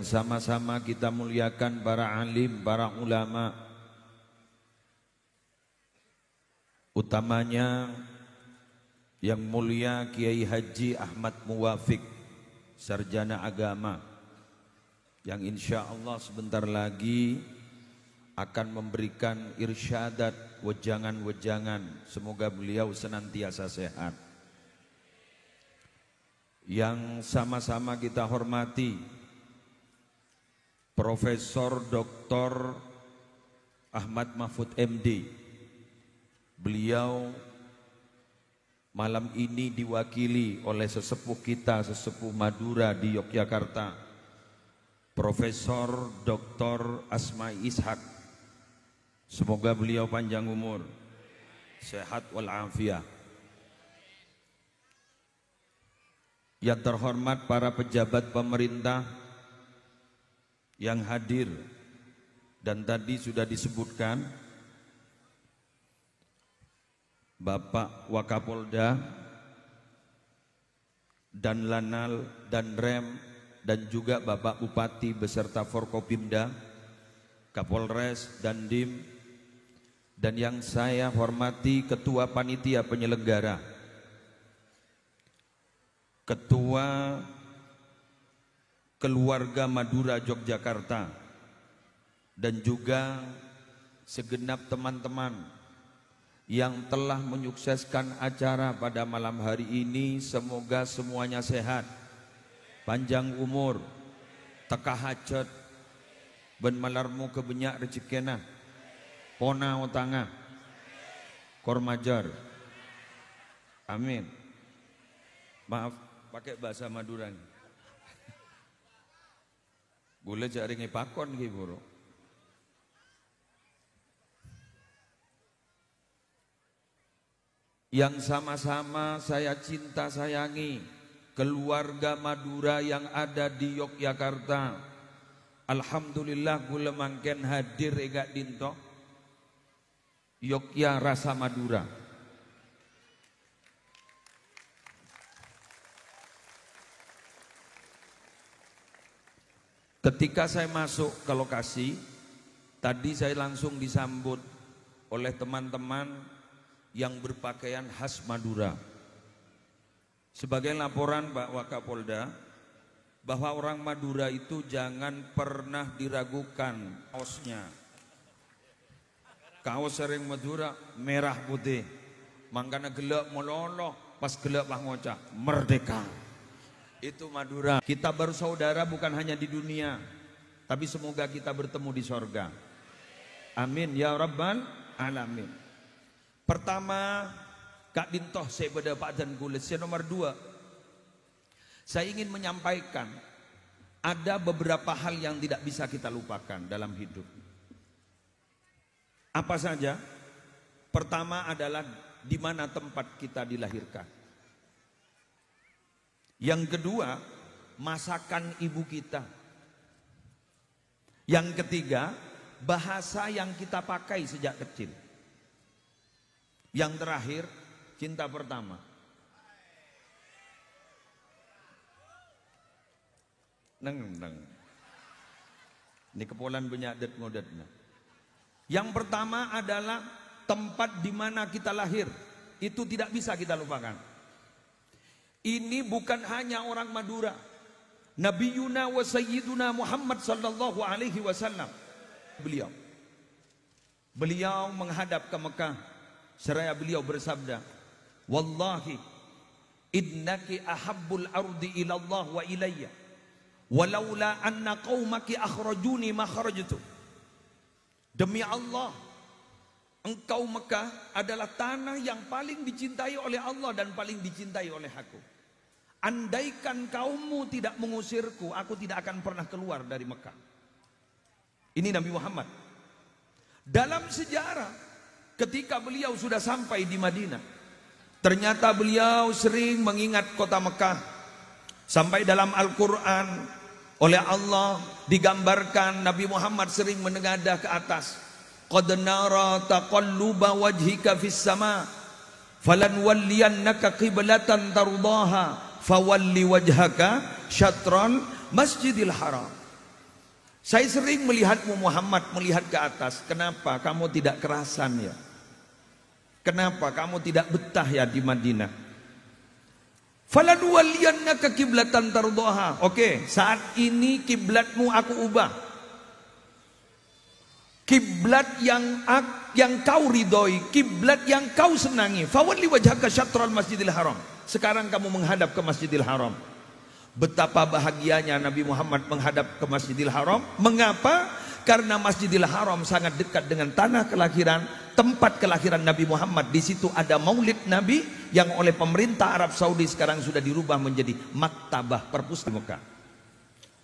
dan sama-sama kita muliakan para alim, para ulama, utamanya yang mulia Kiai Haji Ahmad Muwafiq, sarjana agama, yang insya Allah sebentar lagi akan memberikan irsyadat, wejangan-wejangan. Semoga beliau senantiasa sehat. Yang sama-sama kita hormati Profesor Dr. Ahmad Mahfud MD. Beliau malam ini diwakili oleh sesepuh kita, sesepuh Madura di Yogyakarta, Profesor Dr. Asma'i Ishak. Semoga beliau panjang umur, sehat walafiat. Yang terhormat para pejabat pemerintah yang hadir dan tadi sudah disebutkan, Bapak Wakapolda, dan Lanal, dan Rem, dan juga Bapak Bupati beserta Forkopimda, Kapolres, dan Dim, dan yang saya hormati Ketua Panitia Penyelenggara, Ketua Keluarga Madura Yogyakarta, dan juga segenap teman-teman yang telah menyukseskan acara pada malam hari ini. Semoga semuanya sehat, panjang umur, teka hajat, ben malarmu kebenyak rezekina, pona utanga, kormajar. Amin. Maaf, pakai bahasa Madura. Boleh jaringi pakon ki bro. Yang sama-sama saya cinta sayangi, keluarga Madura yang ada di Yogyakarta. Alhamdulillah gula mangken hadir egak dinto Yogya rasa Madura. Ketika saya masuk ke lokasi, tadi saya langsung disambut oleh teman-teman yang berpakaian khas Madura. Sebagai laporan Pak Wakapolda, bahwa orang Madura itu jangan pernah diragukan kaosnya. Kaos sering Madura merah putih, mangkana gelap meloloh, pas gelap lah ngocak merdeka. Itu Madura. Kita bersaudara bukan hanya di dunia, tapi semoga kita bertemu di sorga. Amin ya rabbal alamin. Pertama, Kak Dintoh saya pada Pak dan Kulis. Yang nomor 2, saya ingin menyampaikan ada beberapa hal yang tidak bisa kita lupakan dalam hidup. Apa saja? Pertama adalah di mana tempat kita dilahirkan. Yang kedua, masakan ibu kita. Yang ketiga, bahasa yang kita pakai sejak kecil. Yang terakhir, cinta pertama. Neng. Ini kepolan banyak det ngodatnya. Yang pertama adalah tempat di mana kita lahir. Itu tidak bisa kita lupakan. Ini bukan hanya orang Madura. Nabi Yuna wa Sayyiduna Muhammad sallallahu alaihi wasallam. Beliau menghadap ke Mekah. Seraya beliau bersabda, wallahi innaki ahabbul ardi ilallah wa ilayya walaula anna qaumaki akhrajuni ma kharajtu. Demi Allah, engkau Mekah adalah tanah yang paling dicintai oleh Allah dan paling dicintai oleh aku. Andaikan kaummu tidak mengusirku, aku tidak akan pernah keluar dari Mekah. Ini Nabi Muhammad. Dalam sejarah, ketika beliau sudah sampai di Madinah, ternyata beliau sering mengingat kota Mekah. Sampai dalam Al-Quran oleh Allah digambarkan Nabi Muhammad sering menengadah ke atas. Qad nara taqalluba wajhika fis sama falan walliyannaka qiblatan tardaha fawalli wajhaka syatral masjidil haram. Saya sering melihatmu Muhammad, melihat ke atas. Kenapa kamu tidak kerasan ya? Kenapa kamu tidak betah ya di Madinah? Falanuwalliyannaka kiblatan tardaha. Oke, saat ini kiblatmu aku ubah. Kiblat yang kau ridhoi, kiblat yang kau senangi. Fawalli wajhaka syatral Masjidil Haram. Sekarang kamu menghadap ke Masjidil Haram. Betapa bahagianya Nabi Muhammad menghadap ke Masjidil Haram. Mengapa? Karena Masjidil Haram sangat dekat dengan tanah kelahiran, tempat kelahiran Nabi Muhammad. Di situ ada maulid Nabi yang oleh pemerintah Arab Saudi sekarang sudah dirubah menjadi maktabah perpustakaan.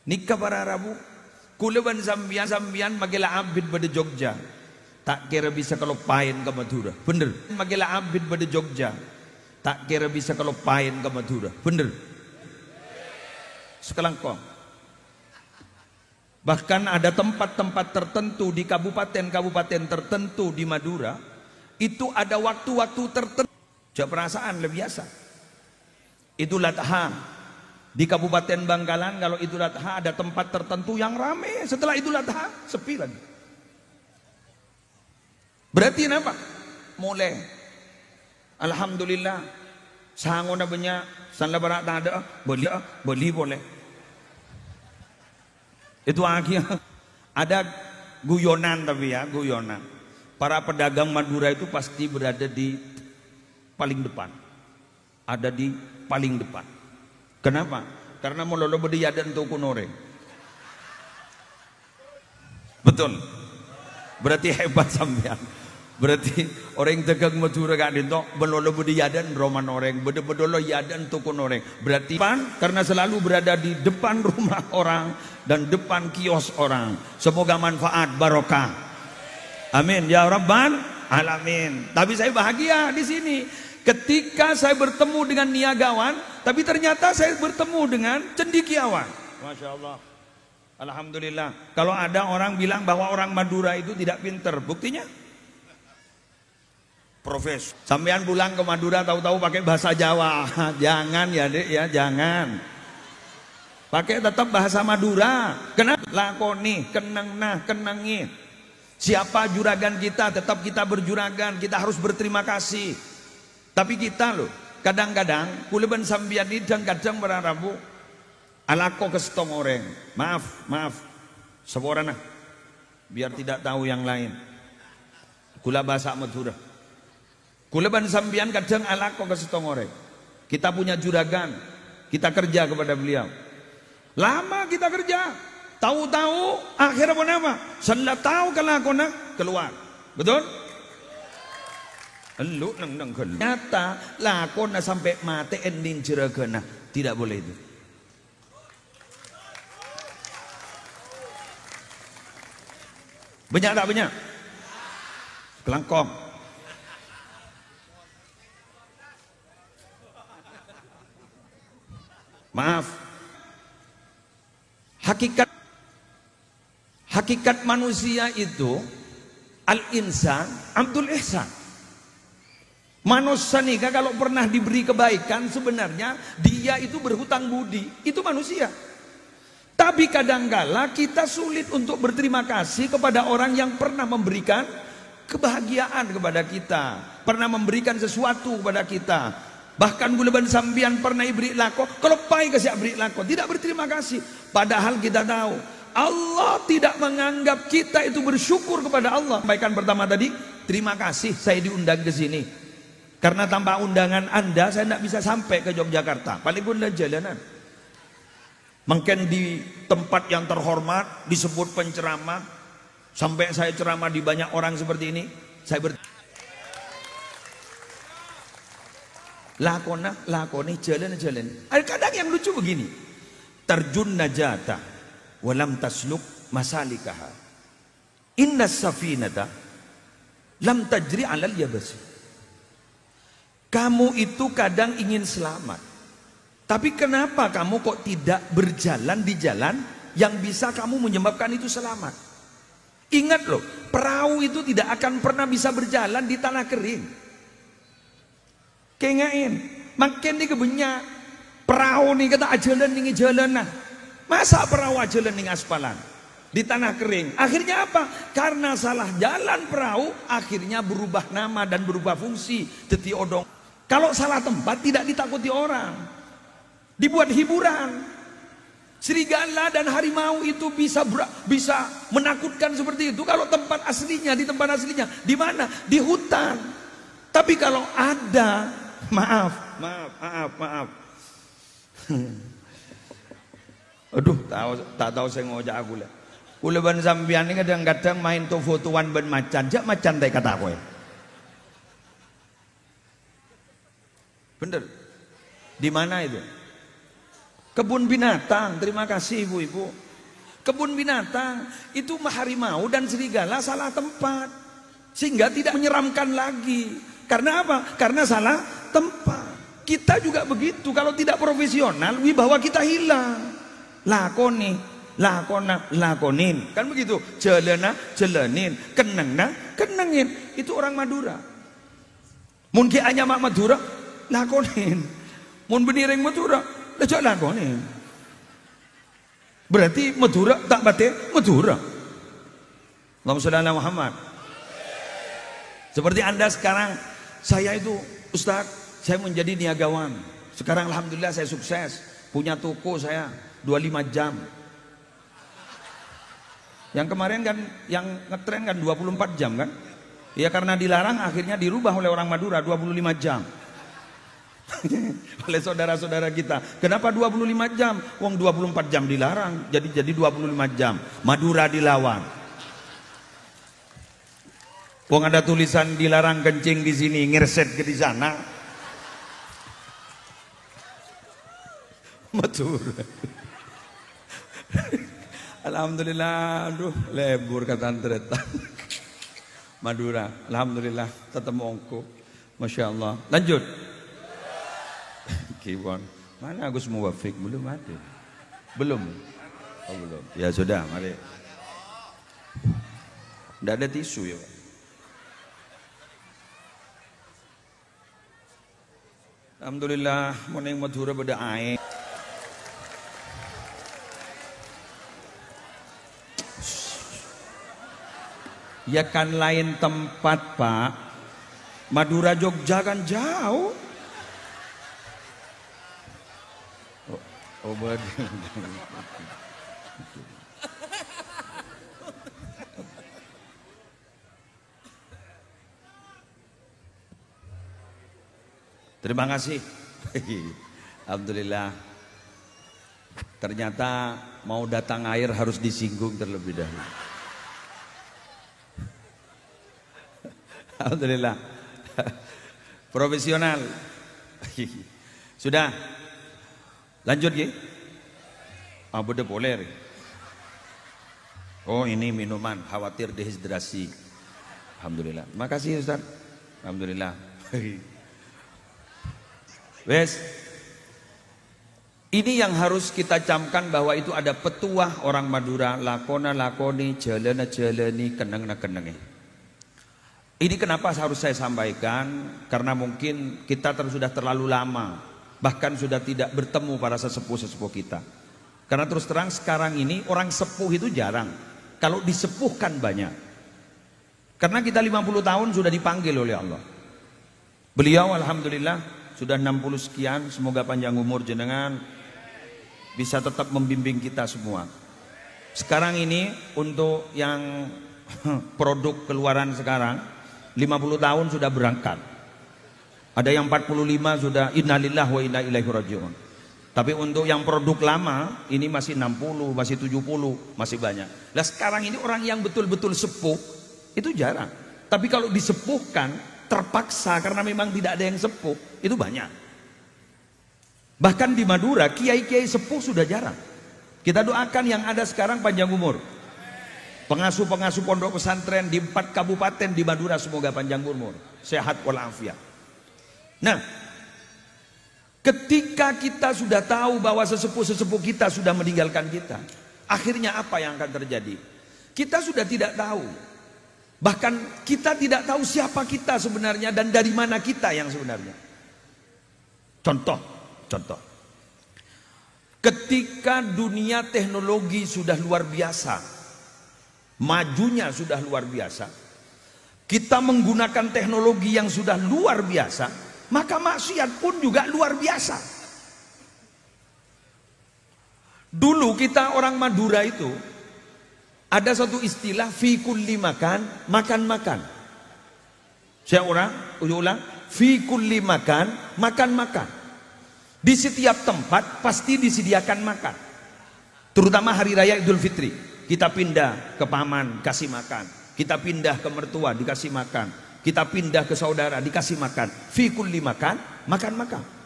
Nikah para Arabu, kuleban sambian magila abid pada Jogja. Tak kira bisa kalau pain ke Madura. Bener. Magila abid pada Jogja. Tak kira bisa kalau pain ke Madura. Bener. Sekelangkong. Bahkan ada tempat-tempat tertentu di kabupaten-kabupaten tertentu di Madura, itu ada waktu-waktu tertentu. Coba perasaan lebih biasa. Idul Adha di Kabupaten Bangkalan, kalau Idul Adha ada tempat tertentu yang ramai. Setelah Idul Adha sepi lagi. Berarti apa? Mulai. Alhamdulillah. Sangon banyak, sanla barat ada, beli boleh. Itu akhirnya ada guyonan tapi ya, guyonan. Para pedagang Madura itu pasti berada di paling depan. Ada di paling depan. Kenapa? Karena mau lolo bediya dan tuku noreng. Betul. Berarti hebat sampean. Berarti orang tegang Madura gak dintok belolo budi yadan roman orang bedolo yadan tukun orang. Berarti karena selalu berada di depan rumah orang dan depan kios orang. Semoga manfaat barokah. Amin ya rabbal alamin. Tapi saya bahagia di sini ketika saya bertemu dengan niagawan, tapi ternyata saya bertemu dengan cendekiawan. Masya Allah. Alhamdulillah. Kalau ada orang bilang bahwa orang Madura itu tidak pinter, buktinya Profes, sampean pulang ke Madura tahu-tahu pakai bahasa Jawa. Jangan ya Dek ya, jangan. Pakai tetap bahasa Madura. Kenapa? Lakoni, kenang nah, kenangi. Siapa juragan kita, tetap kita berjuragan. Kita harus berterima kasih. Tapi kita loh, kadang-kadang kuleban sambian ini dan kadang berarabu alako ke setong orang. Maaf. Seborana. Biar tidak tahu yang lain. Kula bahasa Madura. Kuleban sambian kadang alako ke setong orang. Kita punya juragan, kita kerja kepada beliau. Lama kita kerja, tahu-tahu akhirnya apa? Senda tahu kelakona keluar, betul? Elu neng nyata lakona sampai mati ending jeragana, tidak boleh itu. Banyak tak banyak? Kelangkong. Maaf. Hakikat manusia itu al-insan abdul ihsan. Manusia nih kalau pernah diberi kebaikan sebenarnya dia itu berhutang budi. Itu manusia. Tapi kadangkala kita sulit untuk berterima kasih kepada orang yang pernah memberikan kebahagiaan kepada kita, pernah memberikan sesuatu kepada kita. Bahkan guleban sambian pernah beri lako, kalau pai kasih beri lako, tidak berterima kasih. Padahal kita tahu Allah tidak menganggap kita itu bersyukur kepada Allah. Sampaikan pertama tadi, terima kasih saya diundang ke sini. Karena tanpa undangan Anda saya tidak bisa sampai ke Yogyakarta. Paling pun jalanan. Mungkin di tempat yang terhormat disebut penceramah, sampai saya ceramah di banyak orang seperti ini, saya lakoni jalan. Kadang yang lucu begini. Terjun najata walam tasluk masalikaha. Inna safinata lam tajri alal yabasi. Kamu itu kadang ingin selamat. Tapi kenapa kamu kok tidak berjalan di jalan yang bisa kamu menyebabkan itu selamat? Ingat loh, perahu itu tidak akan pernah bisa berjalan di tanah kering. Kengain, makin di kebenyak perahu nih kata ajalan nih jalan nah. Masa perahu ajalan nih aspalan? di tanah kering. Akhirnya apa? Karena salah jalan perahu, akhirnya berubah nama dan berubah fungsi. Teti odong. Kalau salah tempat tidak ditakuti orang, dibuat hiburan. Serigala dan harimau itu bisa menakutkan seperti itu kalau tempat aslinya, di tempat aslinya di mana? Di hutan. Tapi kalau ada, maaf. Aduh, tak tahu saya ngojak aku lah. Kula ban sampean ini kadang-kadang main to fotoan ben macan, jak macan teh kata kowe. Bener. Di mana itu? Kebun binatang. Terima kasih ibu-ibu. Kebun binatang itu harimau dan serigala salah tempat, sehingga tidak menyeramkan lagi. Karena apa? Karena salah tempat. Kita juga begitu. Kalau tidak profesional, wibawa kita hilang. Lakonin, kan begitu. Jalanin, kenengin. Itu orang Madura. Mun ki anya mak Madura, lakonin. Mun beniring Madura, lejak lakonin. Berarti Madura tak bate Madura. Allahumma sholli ala Muhammad. Seperti Anda sekarang, saya itu Ustaz, saya menjadi niagawan. Sekarang alhamdulillah saya sukses, punya toko saya 25 jam. Yang kemarin kan yang ngetren kan 24 jam kan? Ya karena dilarang akhirnya dirubah oleh orang Madura 25 jam. Oleh saudara-saudara kita. Kenapa 25 jam? Wong 24 jam dilarang, jadi 25 jam. Madura dilawan. Wong ada tulisan dilarang kencing di sini, ngirset ke di sana. Madura. Alhamdulillah, aduh lebur kata antretan. Madura, alhamdulillah tetap mongko. Masya Allah. Lanjut. Kibon. Mana Agus Muwafiq? Belum ada. Belum. Oh belum. Ya sudah, mari. Tidak ada tisu ya Pak. Alhamdulillah, moning Madura pada air. Ya kan lain tempat Pak. Madura Jogja kan jauh. Oh terima kasih. Alhamdulillah. Ternyata mau datang air harus disinggung terlebih dahulu. Alhamdulillah. Profesional. Sudah. Lanjut ya. Udah boleh. Oh ini minuman, khawatir dehidrasi. Alhamdulillah. Makasih Ustaz. Alhamdulillah. Wes. Ini yang harus kita camkan bahwa itu ada petuah orang Madura, lakoni, jalani, keneng. Ini kenapa harus saya sampaikan? Karena mungkin kita sudah terlalu lama, bahkan sudah tidak bertemu para sesepuh-sesepuh kita. Karena terus terang sekarang ini orang sepuh itu jarang. Kalau disepuhkan banyak. Karena kita 50 tahun sudah dipanggil oleh Allah. Beliau alhamdulillah sudah 60 sekian, semoga panjang umur jenengan bisa tetap membimbing kita semua. Sekarang ini untuk yang produk keluaran sekarang 50 tahun sudah berangkat. Ada yang 45 sudah innalillah wa inna ilaihi rajiun. Tapi untuk yang produk lama ini masih 60, masih 70, masih banyak. Nah sekarang ini orang yang betul-betul sepuh itu jarang. Tapi kalau disepuhkan terpaksa karena memang tidak ada yang sepuh itu banyak. Bahkan di Madura kiai-kiai sepuh sudah jarang. Kita doakan yang ada sekarang panjang umur. Pengasuh-pengasuh pondok pesantren di 4 kabupaten di Madura semoga panjang umur, sehat walafiat. Nah, ketika kita sudah tahu bahwa sesepuh-sesepuh kita sudah meninggalkan kita, akhirnya apa yang akan terjadi? Kita sudah tidak tahu. Bahkan kita tidak tahu siapa kita sebenarnya dan dari mana kita yang sebenarnya. Contoh. Ketika dunia teknologi sudah luar biasa, majunya sudah luar biasa, kita menggunakan teknologi yang sudah luar biasa, maka maksiat pun juga luar biasa. Dulu kita orang Madura itu ada satu istilah fi kulli makan, makan-makan. Saya ulang, fi kulli makan, makan-makan. Di setiap tempat pasti disediakan makan. Terutama hari raya Idul Fitri, kita pindah ke paman, kasih makan. Kita pindah ke mertua, dikasih makan. Kita pindah ke saudara, dikasih makan. Fi kulli makan, makan-makan.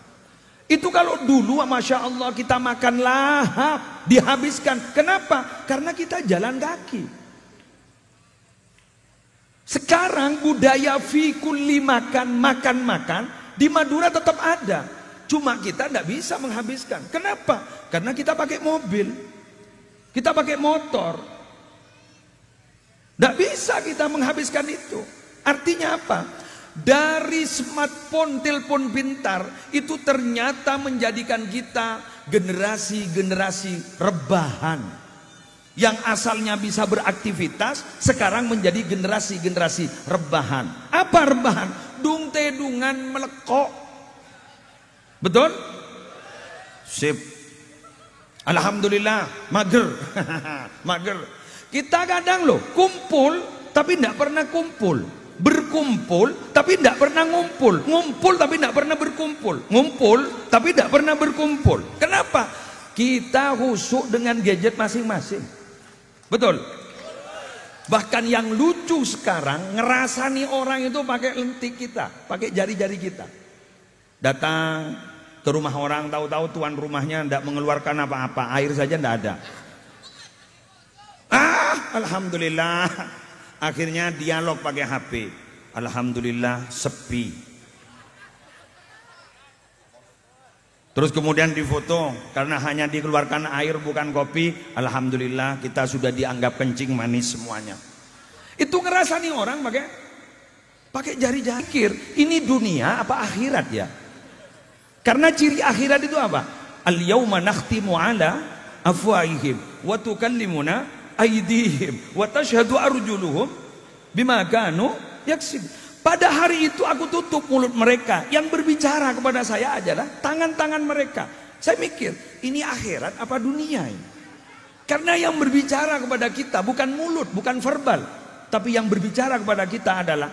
Itu kalau dulu, Masya Allah, kita makan lahap, dihabiskan. Kenapa? Karena kita jalan kaki. Sekarang budaya fi kulli makan, makan-makan di Madura tetap ada. Cuma kita tidak bisa menghabiskan. Kenapa? Karena kita pakai mobil, kita pakai motor. Tidak bisa kita menghabiskan itu. Artinya apa? Dari smartphone, telepon pintar itu ternyata menjadikan kita generasi-generasi rebahan. Yang asalnya bisa beraktivitas sekarang menjadi generasi-generasi rebahan. Apa rebahan? Dung-tedungan melekok. Betul? Sip. Alhamdulillah, mager. Mager. Kita kadang loh kumpul tapi tidak pernah kumpul, berkumpul tapi tidak pernah ngumpul, ngumpul tapi tidak pernah berkumpul, ngumpul tapi tidak pernah berkumpul. Kenapa? Kita khusyuk dengan gadget masing-masing. Betul? Bahkan yang lucu sekarang, ngerasani orang itu pakai lentik kita, pakai jari-jari kita. Datang ke rumah orang, tahu-tahu tuan rumahnya tidak mengeluarkan apa-apa, air saja tidak ada. Alhamdulillah, akhirnya dialog pakai HP. Alhamdulillah sepi. Terus kemudian difoto, karena hanya dikeluarkan air bukan kopi. Alhamdulillah kita sudah dianggap kencing manis semuanya. Itu ngerasa nih orang pakai jari-jari. Ini dunia apa akhirat ya? Karena ciri akhirat itu apa? Al yauma nakhtimu ala afwaihim wa tukallimuna aydihim wa tashhadu arjuluhum bima kanu yaksib. Pada hari itu aku tutup mulut mereka, yang berbicara kepada saya adalah tangan-tangan mereka. Saya mikir, ini akhirat apa dunia ini? Karena yang berbicara kepada kita bukan mulut, bukan verbal, tapi yang berbicara kepada kita adalah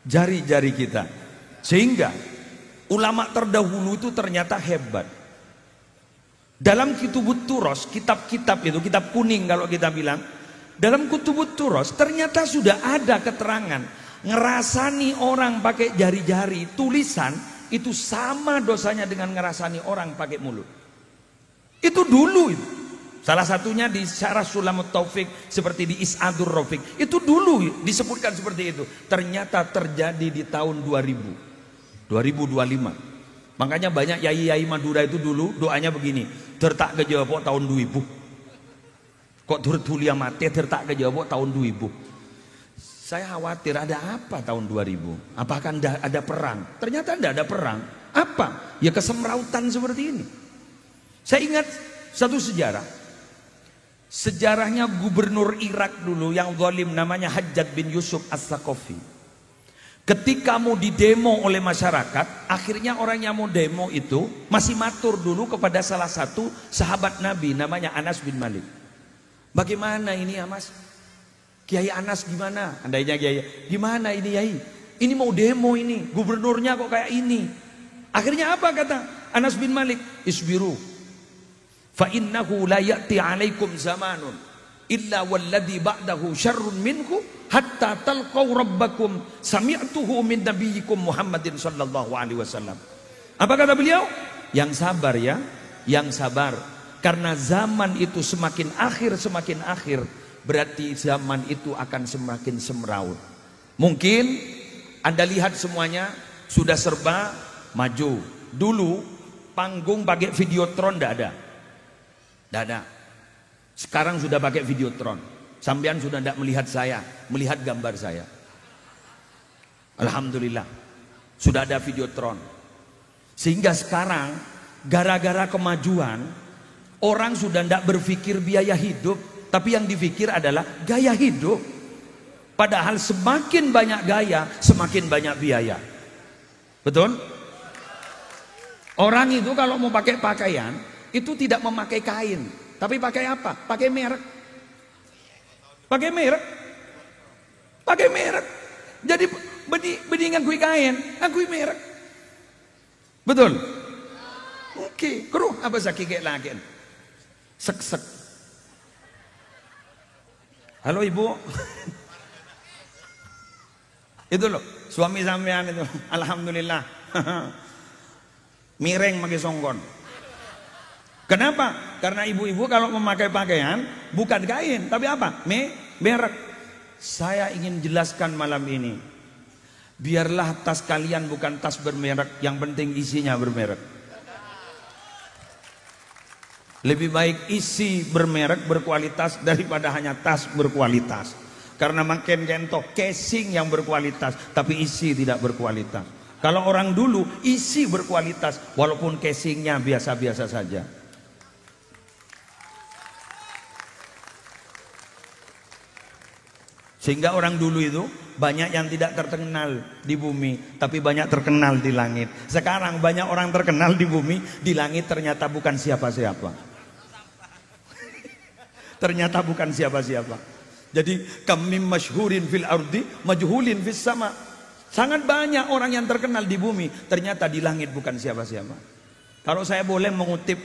jari-jari kita. Sehingga ulama terdahulu itu ternyata hebat. Dalam Kutubut Turos, kitab-kitab itu, kitab kuning kalau kita bilang, dalam Kutubut Turos ternyata sudah ada keterangan ngerasani orang pakai jari-jari tulisan itu sama dosanya dengan ngerasani orang pakai mulut. Itu dulu itu. Salah satunya di Syarah Sulamut Taufik, seperti di Is'adur Rafiq. Itu dulu disebutkan seperti itu. Ternyata terjadi di tahun 2025. Makanya banyak yai-yai Madura itu dulu doanya begini, tertak ke Jawa tahun 2000. Kok turut tulia mati tertak ke Jawa tahun 2000. Saya khawatir ada apa tahun 2000? Apakah ada perang? Ternyata tidak ada perang. Apa? Ya kesemrautan seperti ini. Saya ingat satu sejarah. Sejarahnya gubernur Irak dulu yang zalim namanya Hajjaj bin Yusuf As-Saqafi. Ketika mau didemo oleh masyarakat, akhirnya orang yang mau demo itu masih matur dulu kepada salah satu sahabat Nabi namanya Anas bin Malik. Bagaimana ini ya Mas? Kiai Anas gimana? Andainya Kiai, gimana ini Yai? Ini mau demo ini, gubernurnya kok kayak ini. Akhirnya apa kata Anas bin Malik? Isbiru. Fa innahu la ya'ti 'alaikum zamanun illa walladhi ba'dahu syarrun minhu hatta talqaw rabbakum sami'tuhu min nabiyyikum Muhammadin sallallahu alaihi wasallam. Apa kata beliau? Yang sabar ya, yang sabar. Karena zaman itu semakin akhir, berarti zaman itu akan semakin semraut. Mungkin Anda lihat semuanya sudah serba maju. Dulu panggung pakai videotron tidak ada. Tidak ada. Sekarang sudah pakai videotron. Sampean sudah tidak melihat saya, melihat gambar saya. Alhamdulillah, sudah ada videotron. Sehingga sekarang gara-gara kemajuan, orang sudah tidak berpikir biaya hidup. Tapi yang dipikir adalah gaya hidup. Padahal semakin banyak gaya, semakin banyak biaya. Betul? Orang itu kalau mau pakai pakaian, itu tidak memakai kain. Tapi pakai apa? Pakai merek. Pakai merek. Pakai merek. Jadi bedingan kui kain, kui merek. Betul? Oke, keruh apa sakit kayak lagi? Sek-sek. Halo ibu. Itu loh, suami sampean itu. Alhamdulillah. Miring pakai songkon. Kenapa? Karena ibu-ibu kalau memakai pakaian bukan kain, tapi apa? Merek. Saya ingin jelaskan malam ini. Biarlah tas kalian bukan tas bermerek, yang penting isinya bermerek. Lebih baik isi bermerek berkualitas daripada hanya tas berkualitas. Karena makin kentok casing yang berkualitas tapi isi tidak berkualitas. Kalau orang dulu isi berkualitas walaupun casingnya biasa-biasa saja. Sehingga orang dulu itu banyak yang tidak terkenal di bumi tapi banyak terkenal di langit. Sekarang banyak orang terkenal di bumi, di langit ternyata bukan siapa-siapa. Ternyata bukan siapa-siapa. Jadi kamim masyhurin fil ardi majhulin fis sama. Sangat banyak orang yang terkenal di bumi, ternyata di langit bukan siapa-siapa. Kalau saya boleh mengutip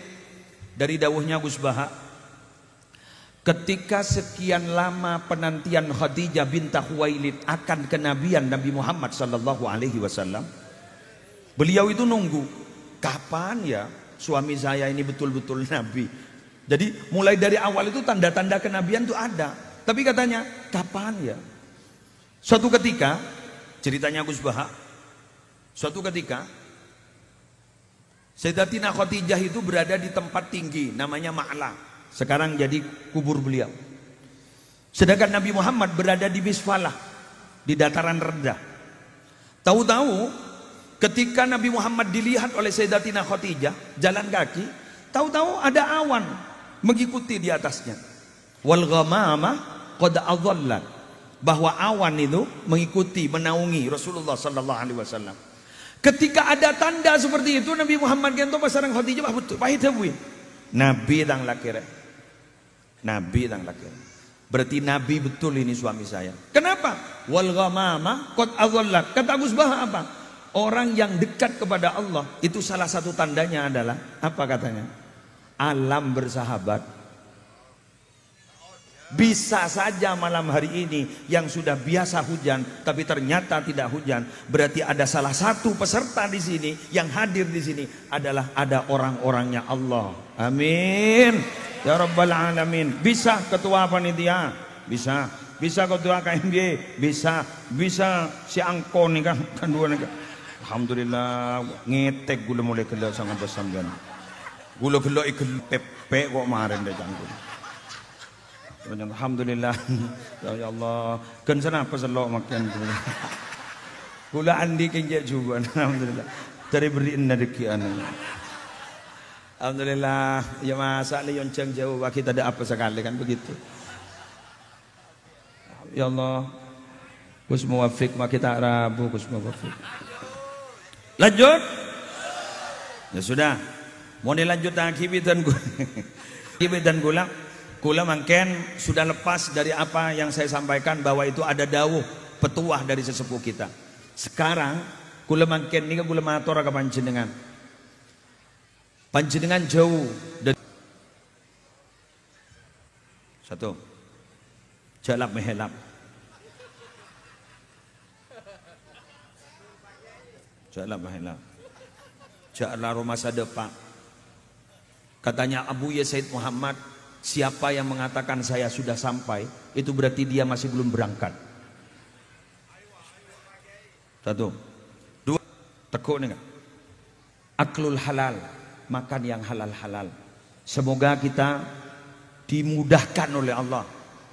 dari dawuhnya Gus Baha, ketika sekian lama penantian Khadijah bintah Khuwailid akan kenabian Nabi Muhammad sallallahu alaihi wasallam, beliau itu nunggu, kapan ya suami saya ini betul-betul nabi. Jadi mulai dari awal itu tanda-tanda kenabian itu ada. Tapi katanya, kapan ya? Suatu ketika, ceritanya Gus Baha, suatu ketika Sayyidatina Khadijah itu berada di tempat tinggi namanya Ma'la. Sekarang jadi kubur beliau. Sedangkan Nabi Muhammad berada di Misfalah, di dataran rendah. Tahu-tahu ketika Nabi Muhammad dilihat oleh Sayyidatina Khadijah jalan kaki, tahu-tahu ada awan mengikuti di atasnya. Wal ghamama qad adhallat, bahwa awan itu mengikuti, menaungi Rasulullah sallallahu alaihi wasallam. Ketika ada tanda seperti itu, Nabi Muhammad gento pasarang Khadijah betul pahit habui. Nabi tang lakir. Nabi tang lakir. Berarti nabi betul ini suami saya. Kenapa? Wal ghamama qad adhallat. Kata Gus Baha apa? Orang yang dekat kepada Allah itu salah satu tandanya adalah apa katanya? Alam bersahabat. Bisa saja malam hari ini yang sudah biasa hujan tapi ternyata tidak hujan, berarti ada salah satu peserta di sini yang hadir di sini adalah ada orang-orangnya Allah. Amin ya rabbal alamin. Bisa ketua panitia, bisa ketua KMG, bisa si angko nih kan dua nih. Alhamdulillah ngetek gula mulai kelak sangat besamgan. Gula gelo ikut pepe kok kemarin deh jangkul. Alhamdulillah. Ya Allah. Kan sana apa selok makan. Gula andi kenjak juga. Alhamdulillah. Dari beriin rezeki anu. Alhamdulillah. Ya masa leon ceng jauh kita ada apa sekali kan begitu. Ya Allah. Gus muwafiq kita Rabu Gus muwafiq. Lanjut. Ya sudah. Mau dilanjut kibitan gula. Kula mangken sudah lepas dari apa yang saya sampaikan bahwa itu ada dawuh petuah dari sesepuh kita. Sekarang kula mangken nika kula matur ka panjenengan. Panjenengan jauh dari satu. Jalap mehelap. Jalap mehelap. Ja'ala masa depan. Katanya Abu Said Muhammad, siapa yang mengatakan saya sudah sampai, itu berarti dia masih belum berangkat. Satu. Dua. Tekuk nih. Aklul halal, makan yang halal-halal. Semoga kita dimudahkan oleh Allah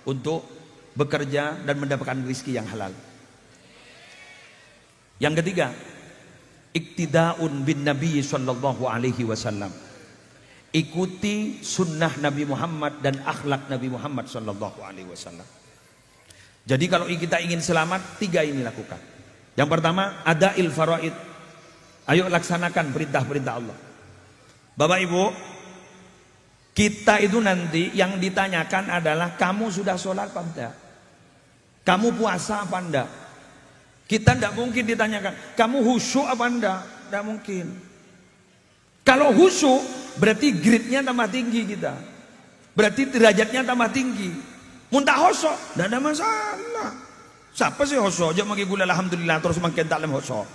untuk bekerja dan mendapatkan rezeki yang halal. Yang ketiga, iktida'un bin Nabi sallallahu alaihi wasallam. ikuti sunnah Nabi Muhammad dan akhlak Nabi Muhammad sallallahu alaihi wasallam. Jadi kalau kita ingin selamat, 3 ini lakukan. Yang pertama, adail faraid. Ayo laksanakan perintah-perintah Allah. Bapak Ibu, kita itu nanti yang ditanyakan adalah kamu sudah sholat apa enggak? Kamu puasa apa enggak? Kita tidak mungkin ditanyakan kamu khusyuk apa enggak? Tidak mungkin. Kalau khusyuk berarti grade-nya tambah tinggi kita. Berarti derajatnya tambah tinggi. Muntah khusyuk, tidak ada masalah. Siapa sih khusyuk? Jangan magi gula alhamdulillah terus makin tak lem khusyuk.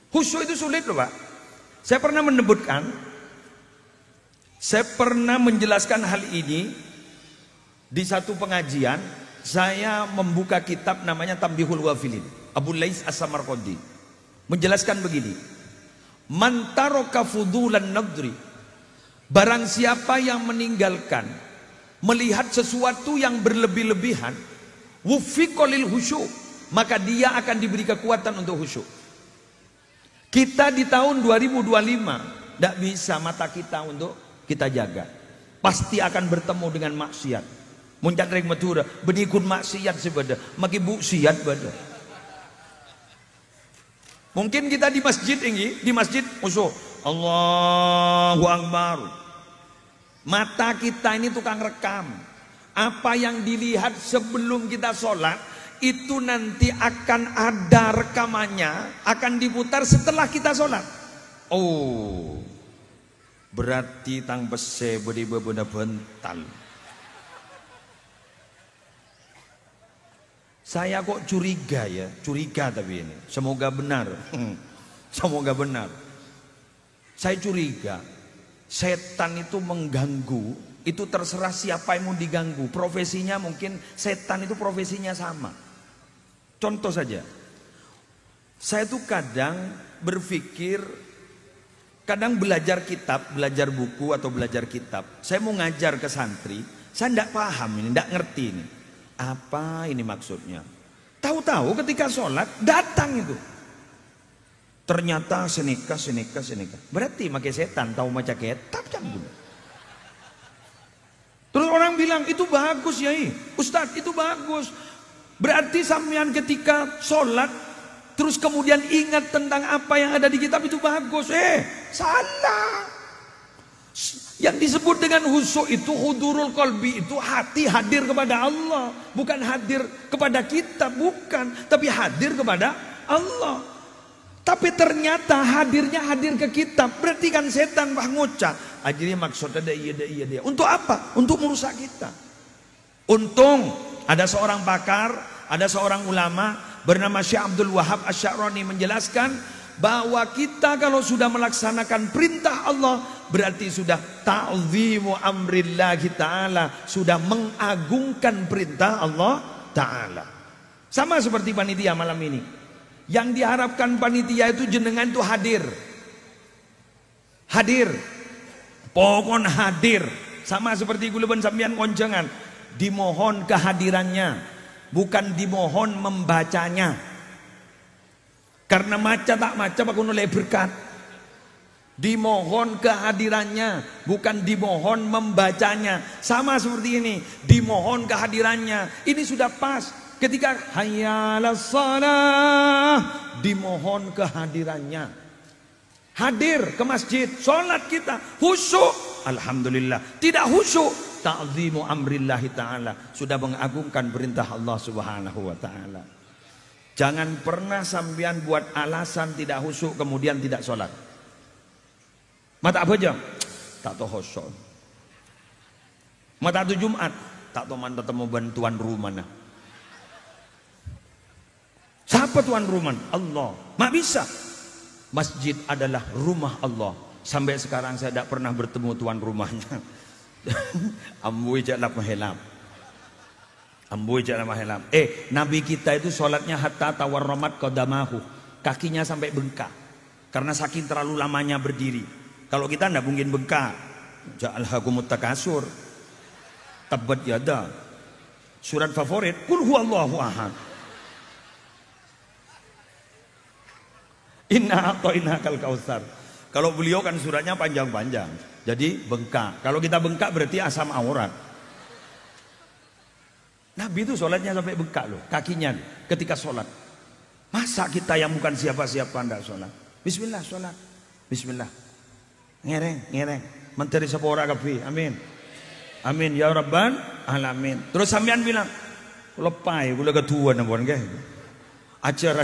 Khusyuk itu sulit loh Pak. Saya pernah menyebutkan, saya pernah menjelaskan hal ini di satu pengajian. Saya membuka kitab namanya Tambihul Ghafilin, Abu Lais As-Samarqandi, menjelaskan begini: man taraka fudulan nadri, barang siapa yang meninggalkan melihat sesuatu yang berlebih-lebihan, wufiqa lil khusyuk, maka dia akan diberi kekuatan untuk khusyuk. Kita di tahun 2025 tidak bisa mata kita untuk kita jaga, pasti akan bertemu dengan maksiat. Muncat rek matura benikun maksiat sebada maki buksiat bada. Mungkin kita di masjid ini, di masjid musuh Allahu Akbar. Mata kita ini tukang rekam. Apa yang dilihat sebelum kita sholat itu nanti akan ada rekamannya, akan diputar setelah kita sholat. Oh, berarti tang bese bodi bebena bental. Saya kok curiga ya, curiga tapi ini. Semoga benar. Semoga benar. Saya curiga setan itu mengganggu, itu terserah siapa yang mau diganggu. Profesinya mungkin setan itu profesinya sama. Contoh saja. Saya tuh kadang berpikir, kadang belajar kitab, belajar buku atau belajar kitab. Saya mau ngajar ke santri, saya tidak paham ini, tidak ngerti ini. Apa ini maksudnya? Tahu-tahu ketika sholat datang itu. Ternyata seneka. Berarti makai setan tahu maca kitab jam dulu. Terus orang bilang itu bagus ya, Ustadz itu bagus. Berarti sampean ketika sholat terus kemudian ingat tentang apa yang ada di kitab itu bagus. Salah. Yang disebut dengan khusyuk itu hudurul qalbi, itu hati hadir kepada Allah, bukan hadir kepada kita, bukan, tapi hadir kepada Allah. Tapi ternyata hadirnya hadir ke kitab, berarti kan setan bah ngucap. Akhirnya maksudnya iya. Untuk apa? Untuk merusak kita. Untung ada seorang pakar, ada seorang ulama bernama Syekh Abdul Wahab Asy-Sya'rani menjelaskan bahwa kita kalau sudah melaksanakan perintah Allah berarti sudah ta'zimu amrillahi ta'ala, sudah mengagungkan perintah Allah ta'ala. Sama seperti panitia malam ini. Yang diharapkan panitia itu jenengan itu hadir. Hadir. Pokon hadir. Sama seperti guluban sampean konjangan. Dimohon kehadirannya, bukan dimohon membacanya. Karena maca tak maca bakun oleh berkat. Dimohon kehadirannya, bukan dimohon membacanya. Sama seperti ini, dimohon kehadirannya. Ini sudah pas. Ketika hayya 'alas shalah, dimohon kehadirannya. Hadir ke masjid, sholat kita khusyuk, alhamdulillah. Tidak khusyuk, ta'zimu amrillahi ta'ala, sudah mengagungkan perintah Allah subhanahu wa ta'ala. Jangan pernah sampean buat alasan tidak khusyuk kemudian tidak sholat. Mata apa jam? Tak tahu khusyuk. Mata tu Jumat, tak tahu mana temu bantuan rumah nah. Siapa tuan rumah? Allah. Mak bisa. Masjid adalah rumah Allah. Sampai sekarang saya tidak pernah bertemu tuan rumahnya. Amboi jaklah mahelam. Amboi jaklah mahelam. Nabi kita itu sholatnya hatta tawarramat qadamahu. Kakinya sampai bengkak. Karena saking terlalu lamanya berdiri. Kalau kita tidak mungkin bengkak. Ja'alhakumut takasur. Tabbat yada. Surat favorit. Qul huwallahu ahad. Inna a'tainakal kautsar. Kalau beliau kan suratnya panjang-panjang, jadi bengkak. Kalau kita bengkak berarti asam aurat. Nabi itu sholatnya sampai bengkak loh, kakinya loh, ketika sholat. Masa kita yang bukan siapa-siapa ndak sholat? Bismillah sholat, Bismillah. Ngereng, menteri sepora kafi, amin, amin ya Rabbal alamin. Terus sampean bilang, lepai, boleh ketua nampun ke? Ajar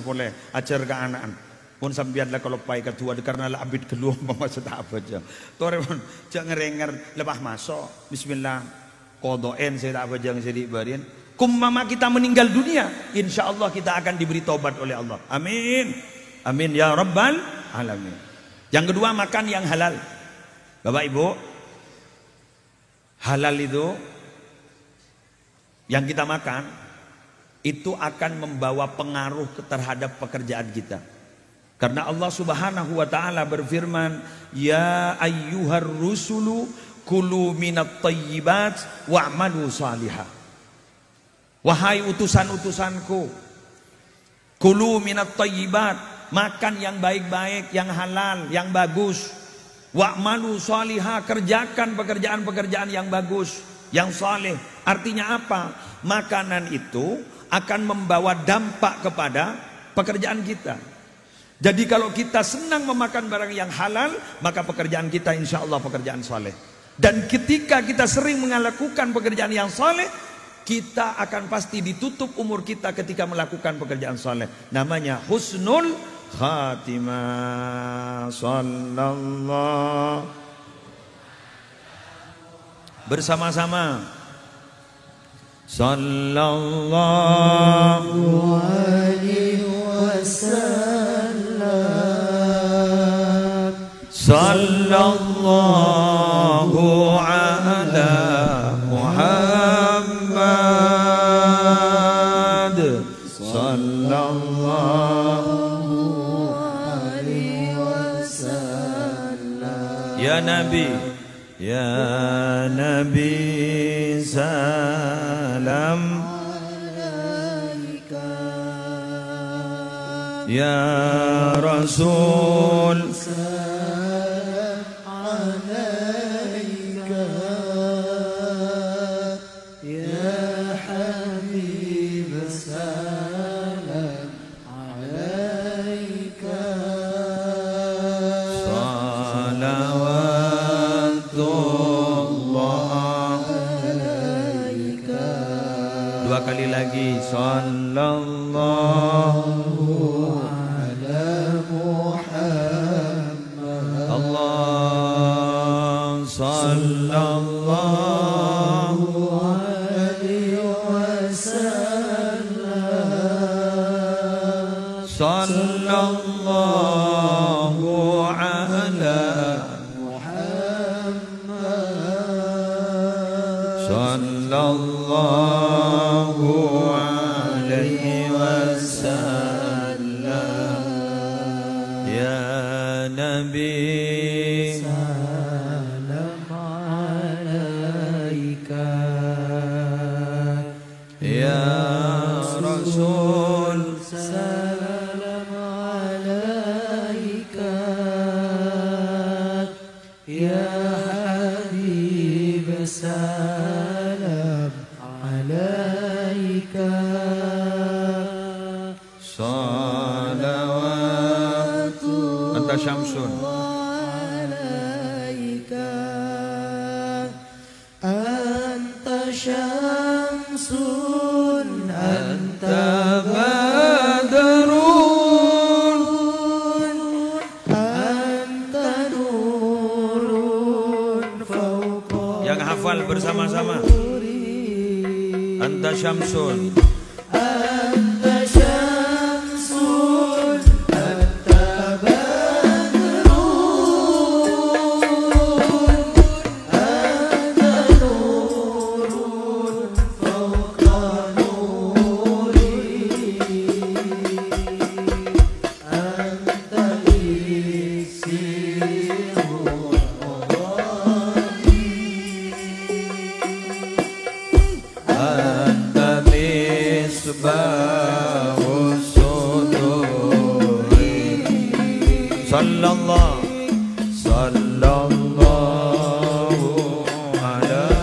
boleh, ajar ke anak. Pun sampean lah kalau lepai ketua, karena lah abid keluar maksud apa aja. Torepun, jangan ngerenger, lepas masuk, Bismillah. Kodoen saya tak apa jangan saya dibarin. Mama kita meninggal dunia, insya Allah kita akan diberi taubat oleh Allah. Amin, amin ya Rabbal alamin. Yang kedua, makan yang halal. Bapak Ibu, halal itu yang kita makan itu akan membawa pengaruh terhadap pekerjaan kita. Karena Allah Subhanahu wa taala berfirman, "Ya ayyuhar rusulu kulu minat thayyibat wa'malu salihah." Wahai utusan-utusanku, kulu minat thayyibat, makan yang baik-baik, yang halal, yang bagus. Wa'malu salihah, kerjakan pekerjaan-pekerjaan yang bagus, yang saleh. Artinya apa? Makanan itu akan membawa dampak kepada pekerjaan kita. Jadi kalau kita senang memakan barang yang halal, maka pekerjaan kita insya Allah pekerjaan saleh. Dan ketika kita sering melakukan pekerjaan yang saleh, kita akan pasti ditutup umur kita ketika melakukan pekerjaan saleh. Namanya husnul khatimah. Sallallahu. Bersama-sama. Sallallahu alaihi wasallam. Sallallahu ala Muhammad. Sallallahu alaihi wasallam. Ya Nabi, ya Nabi, salam alaika. Ya Rasul, kali lagi, sallallahu ala Muhammad. Allah sallallahu alaihi wasallam. Sallallahu ala Muhammad. Sallallahu Nabi, salam alaika. Ya Rasul, salam alaika. Ya Habib, salam alaika. Salawatu anta syamsun. Syamsun anta badrun anta nurun fawqa. Yang hafal bersama-sama. Anta syamsun. Anta syamsun anta badrun anta nurun fawqa nuri. Anta iksirul ghani. Anta sallallahu ala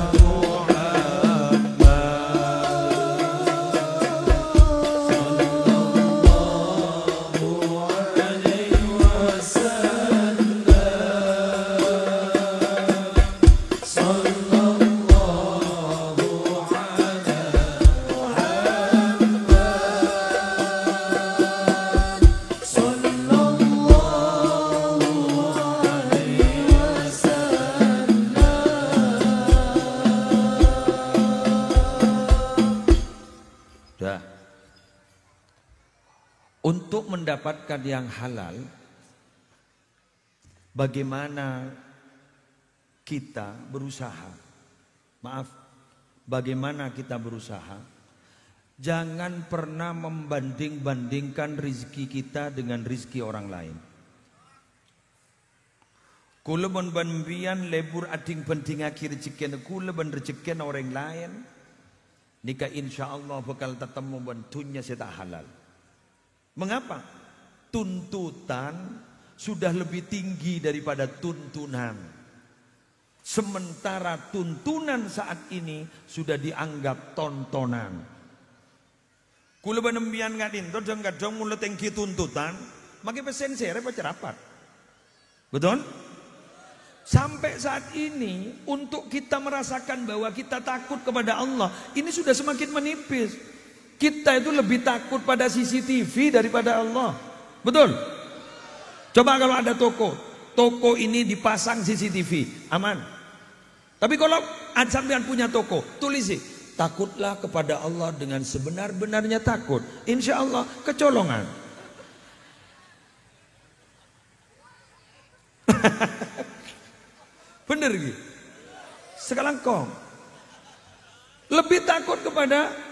Untuk mendapatkan yang halal, bagaimana kita berusaha? Maaf, bagaimana kita berusaha? Jangan pernah membanding-bandingkan rizki kita dengan rizki orang lain. Kula bon banbian lebur ading penting akhir rezekian kula ban rezekian orang lain. Nika insyaallah bakal ketemu bantunya seta halal. Mengapa? Tuntutan sudah lebih tinggi daripada tuntunan. Sementara tuntunan saat ini sudah dianggap tontonan. Kula banembian ngadin to kadang mulut tengki tuntutan, make pesen sere pacar rapat. Betul? Sampai saat ini untuk kita merasakan bahwa kita takut kepada Allah, ini sudah semakin menipis. Kita itu lebih takut pada CCTV daripada Allah. Betul? Coba kalau ada toko ini dipasang CCTV, aman. Tapi kalau sampean punya toko, tulis sih, takutlah kepada Allah dengan sebenar-benarnya takut. Insya Allah kecolongan. Bener gitu. Sekarang kong lebih takut kepada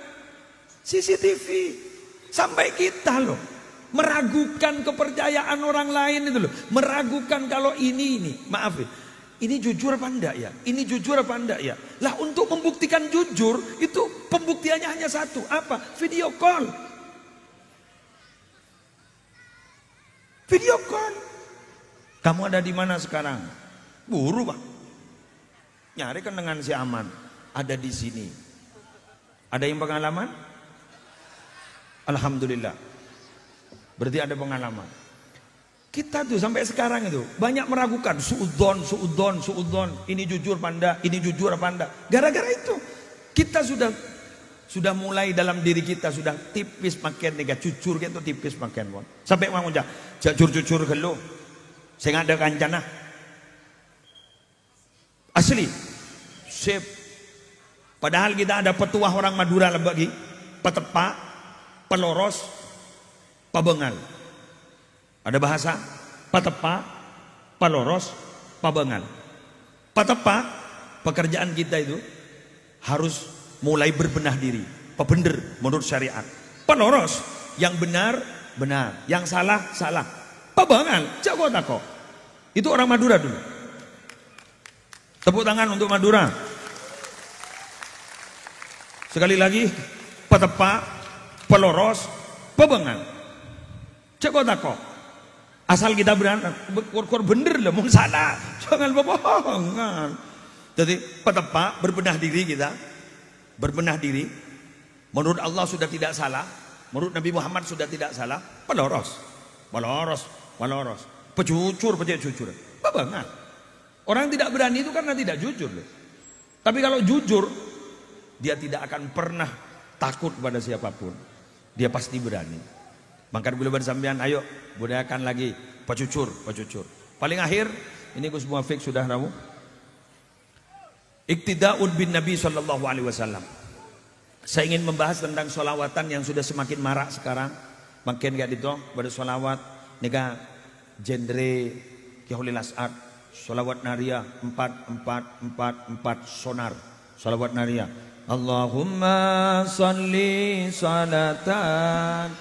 CCTV. Sampai kita loh meragukan kepercayaan orang lain itu loh. Meragukan kalau ini. Maaf ya, ini jujur apa enggak ya? Ini jujur apa enggak ya? Lah untuk membuktikan jujur itu pembuktiannya hanya satu. Apa? Video call. Video call. Kamu ada di mana sekarang? Buru Pak. Nyari kan dengan si Aman. Ada di sini. Ada yang pengalaman? Alhamdulillah. Berarti ada pengalaman. Kita tuh sampai sekarang itu banyak meragukan suudzon. Ini jujur panda, ini jujur apa anda? Gara-gara itu kita sudah mulai dalam diri kita sudah tipis makin nega jujur gitu tipis makin bon. Sampai mau ngajak jujur gelo. Saya ada kancana. Asli. Sip. Padahal kita ada petuah orang Madura lagi, petepa, peloros, pabengal. Ada bahasa patepa, peloros, pabengal. Patepa, pekerjaan kita itu harus mulai berbenah diri, bener menurut syariat. Peloros, yang benar, yang salah. Pabengal, jago tako. Itu orang Madura dulu. Tepuk tangan untuk Madura. Sekali lagi, patepa, peloros, pabengal. Cek tako. Asal kita bener lah, mau salah. Jangan bohongan. Jadi patepa berbenah diri kita. Berbenah diri. Menurut Allah sudah tidak salah. Menurut Nabi Muhammad sudah tidak salah. Peloros. Pejujur. Pabengal. Orang tidak berani itu karena tidak jujur. Tapi kalau jujur, dia tidak akan pernah takut pada siapapun. Dia pasti berani. Maka bila bersambian, ayo budayakan lagi pejujur. Paling akhir, ini Gus Muafiq sudah tahu. Iktida'un bin Nabi SAW. Saya ingin membahas tentang sholawatan yang sudah semakin marak sekarang. Makin gak itu pada sholawat. Nika genre Kiholil As'ad. Sholawat Naria 4 sonar. Sholawat Naria. Allahumma salli salatan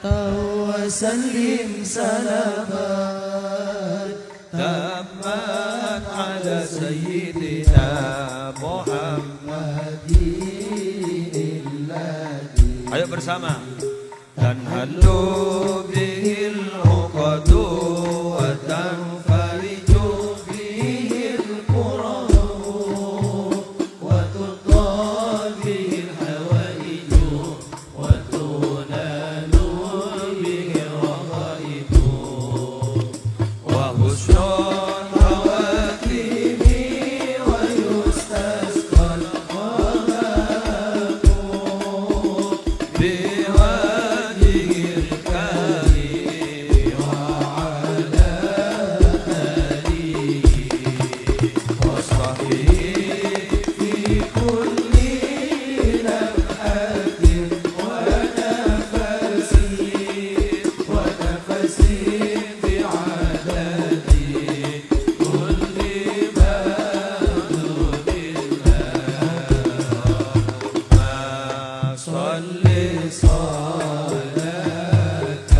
wa sallim salaman tamman ala sayyidina Muhammadin. Ayo bersama. Dan halu bihil uqadu تنفرج به الكرب وتطال به الحوائج وتنال به الرغائب وحسن الخواتيم ويستسقى الغمام بوجه الكريم وعلى آله وصحبه في كل لمحة ونفس بعدد كل مولود ما صل صلاة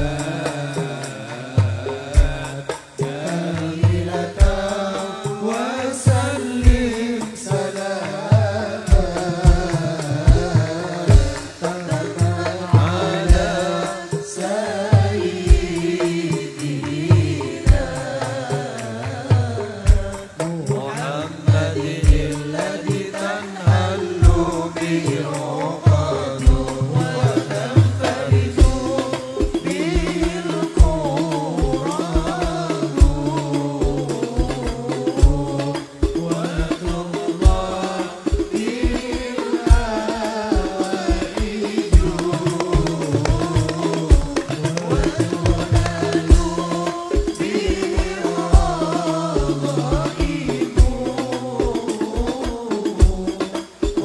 كاملة وسلم سلاما على سيدنا محمد الذي تنهل به العقد وتنفرج به الكرب وترضى به الحوائج وتنال به الرغائب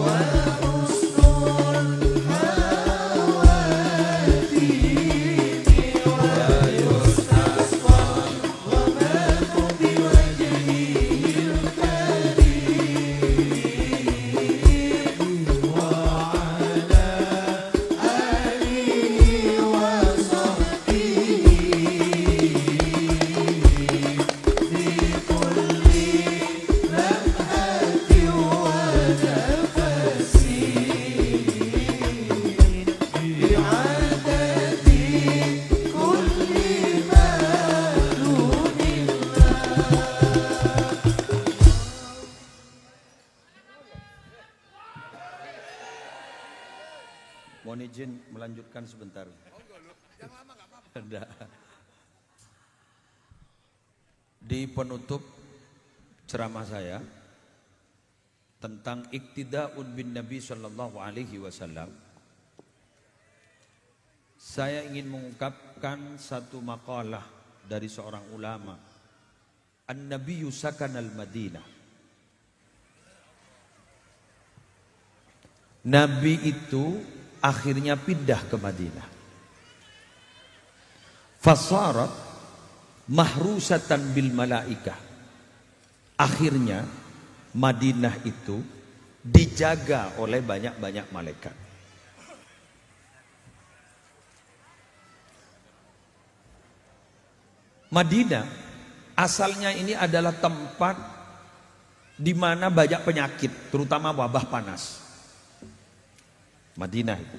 وحسن الخواتيم ويستسقى الغمام بوجهه الكريم وعلى آله وصحبه في كل لمحة ونفس بعدد كل Mohon izin melanjutkan sebentar. Ada. Di penutup ceramah saya tentang iktida'un bin Nabi sallallahu alaihi wasallam, saya ingin mengungkapkan satu makalah dari seorang ulama. An-Nabiyyu sakanal Madinah. Nabi itu akhirnya pindah ke Madinah. Fasarat mahrusatan bil malaikah. Akhirnya Madinah itu dijaga oleh banyak-banyak malaikat. Madinah asalnya ini adalah tempat di mana banyak penyakit, terutama wabah panas. Madinah itu.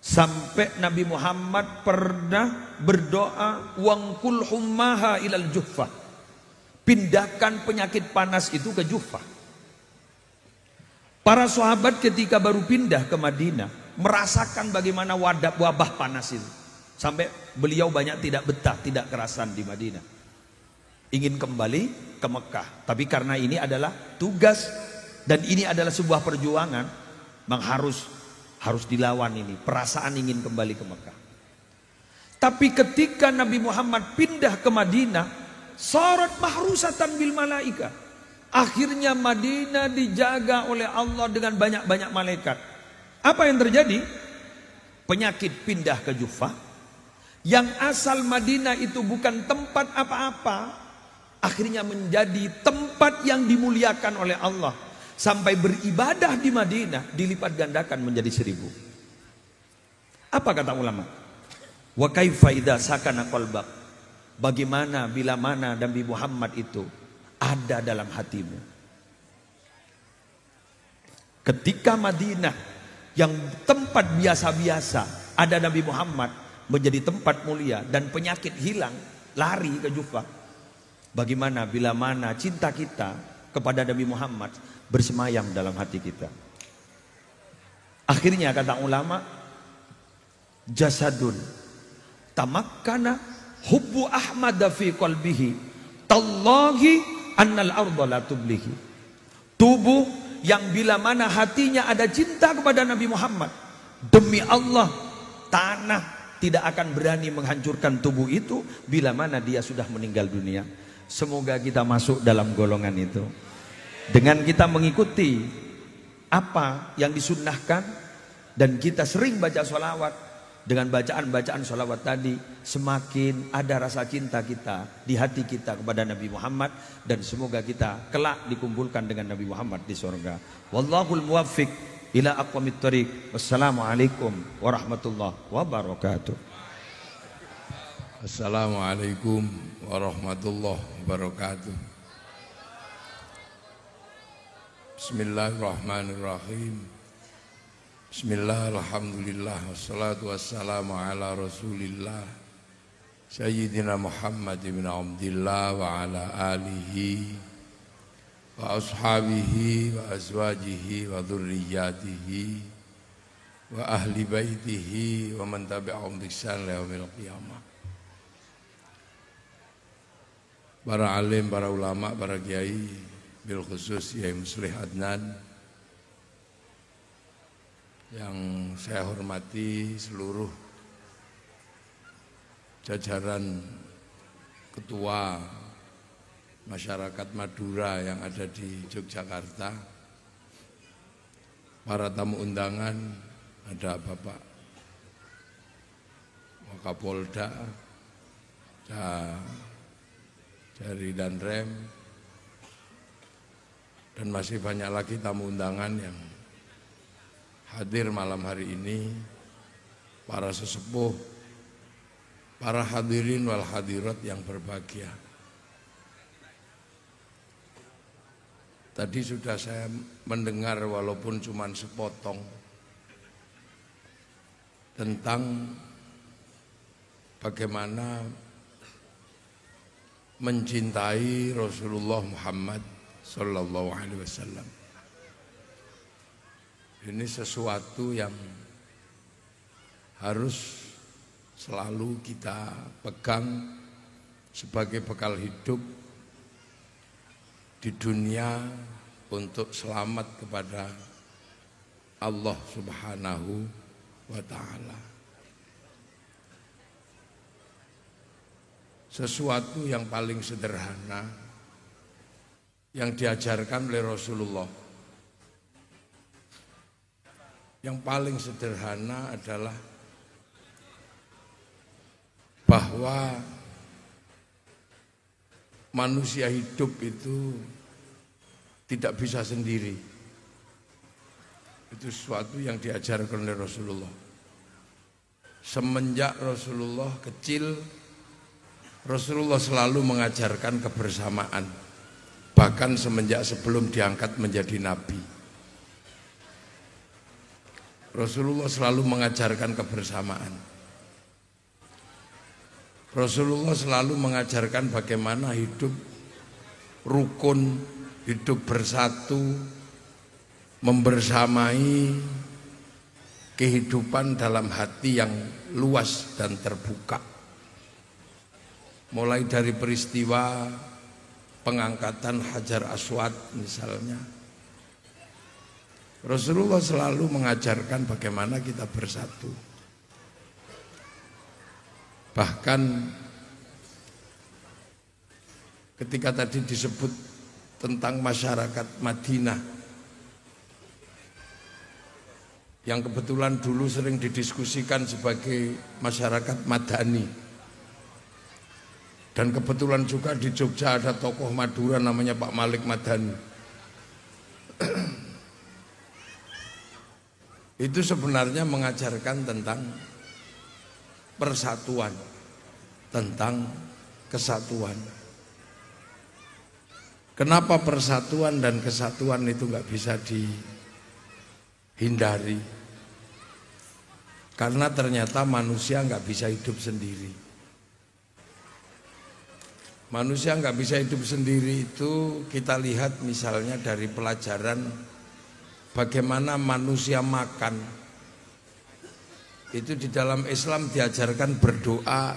Sampai Nabi Muhammad pernah berdoa wangkul hummaha ilal Juhfah. Pindahkan penyakit panas itu ke Juhfah. Para sahabat ketika baru pindah ke Madinah merasakan bagaimana wabah panas itu. Sampai beliau banyak tidak betah, tidak kerasan di Madinah. Ingin kembali ke Mekah. Tapi karena ini adalah tugas dan ini adalah sebuah perjuangan, memang harus dilawan ini. Perasaan ingin kembali ke Mekah. Tapi ketika Nabi Muhammad pindah ke Madinah, sarat mahrusatan bil malaika. Akhirnya Madinah dijaga oleh Allah dengan banyak-banyak malaikat. Apa yang terjadi? Penyakit pindah ke Juhfah. Yang asal Madinah itu bukan tempat apa-apa, akhirnya menjadi tempat yang dimuliakan oleh Allah. Sampai beribadah di Madinah dilipat gandakan menjadi 1000. Apa kata ulama? Wa kaifa idza sakana qalbak? Bagaimana bila mana Nabi Muhammad itu ada dalam hatimu? Ketika Madinah yang tempat biasa-biasa ada Nabi Muhammad menjadi tempat mulia dan penyakit hilang, lari ke Juhfah. Bagaimana bila mana cinta kita kepada Nabi Muhammad bersemayam dalam hati kita. Akhirnya kata ulama, jasadun tamakkana hubbu Ahmad fi qalbihi tallahi annal arda la tublihi. Tubuh yang bila mana hatinya ada cinta kepada Nabi Muhammad, demi Allah tanah tidak akan berani menghancurkan tubuh itu bila mana dia sudah meninggal dunia. Semoga kita masuk dalam golongan itu. Dengan kita mengikuti apa yang disunnahkan dan kita sering baca sholawat, dengan bacaan-bacaan sholawat tadi semakin ada rasa cinta kita di hati kita kepada Nabi Muhammad, dan semoga kita kelak dikumpulkan dengan Nabi Muhammad di surga. Wallahul muwaffiq ila aqwamit thoriq. Wassalamualaikum warahmatullahi wabarakatuh. Assalamualaikum warahmatullahi wabarakatuh. Bismillahirrahmanirrahim. Bismillah, alhamdulillah, wassalatu wassalamu ala rasulillah Sayyidina Muhammad ibn Abdillah wa ala alihi wa ashabihi wa azwajihi wa dhurriyyatihi wa ahli baitihi wa man tabi'ahum bi ihsan ila yaumil qiyamah. Para alim, para ulama, para kiai, bil khusus Kiai Muslih Adnan yang saya hormati, seluruh jajaran ketua masyarakat Madura yang ada di Yogyakarta, para tamu undangan, ada Bapak Wakapolda dari Danrem, dan masih banyak lagi tamu undangan yang hadir malam hari ini, para sesepuh, para hadirin wal hadirat yang berbahagia. Tadi sudah saya mendengar walaupun cuma sepotong tentang bagaimana mencintai Rasulullah Muhammad sallallahu alaihi wasallam. Ini sesuatu yang harus selalu kita pegang sebagai bekal hidup di dunia untuk selamat kepada Allah Subhanahu wa ta'ala. Sesuatu yang paling sederhana yang diajarkan oleh Rasulullah, yang paling sederhana adalah bahwa manusia hidup itu tidak bisa sendiri. Itu sesuatu yang diajarkan oleh Rasulullah. Semenjak Rasulullah kecil, Rasulullah selalu mengajarkan kebersamaan, bahkan semenjak sebelum diangkat menjadi nabi. Rasulullah selalu mengajarkan kebersamaan. Rasulullah selalu mengajarkan bagaimana hidup rukun, hidup bersatu, membersamai kehidupan dalam hati yang luas dan terbuka. Mulai dari peristiwa pengangkatan Hajar Aswad misalnya, Rasulullah selalu mengajarkan bagaimana kita bersatu. Bahkan ketika tadi disebut tentang masyarakat Madinah yang kebetulan dulu sering didiskusikan sebagai masyarakat Madani, dan kebetulan juga di Jogja ada tokoh Madura namanya Pak Malik Madani. Itu sebenarnya mengajarkan tentang persatuan, tentang kesatuan. Kenapa persatuan dan kesatuan itu nggak bisa dihindari? Karena ternyata manusia nggak bisa hidup sendiri. Manusia nggak bisa hidup sendiri itu kita lihat misalnya dari pelajaran bagaimana manusia makan. Itu di dalam Islam diajarkan berdoa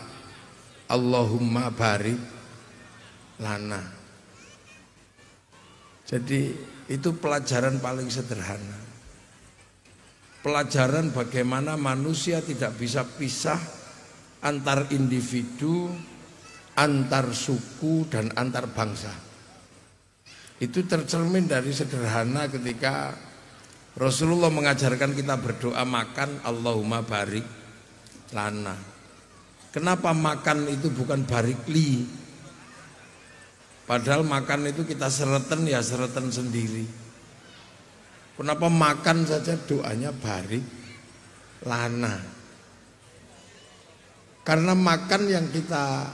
Allahumma barik lana. Jadi itu pelajaran paling sederhana. Pelajaran bagaimana manusia tidak bisa pisah antar individu, antar suku dan antar bangsa. Itu tercermin dari sederhana ketika Rasulullah mengajarkan kita berdoa makan Allahumma barik lana. Kenapa makan itu bukan barik li? Padahal makan itu kita sereten ya sereten sendiri. Kenapa makan saja doanya barik lana? Karena makan yang kita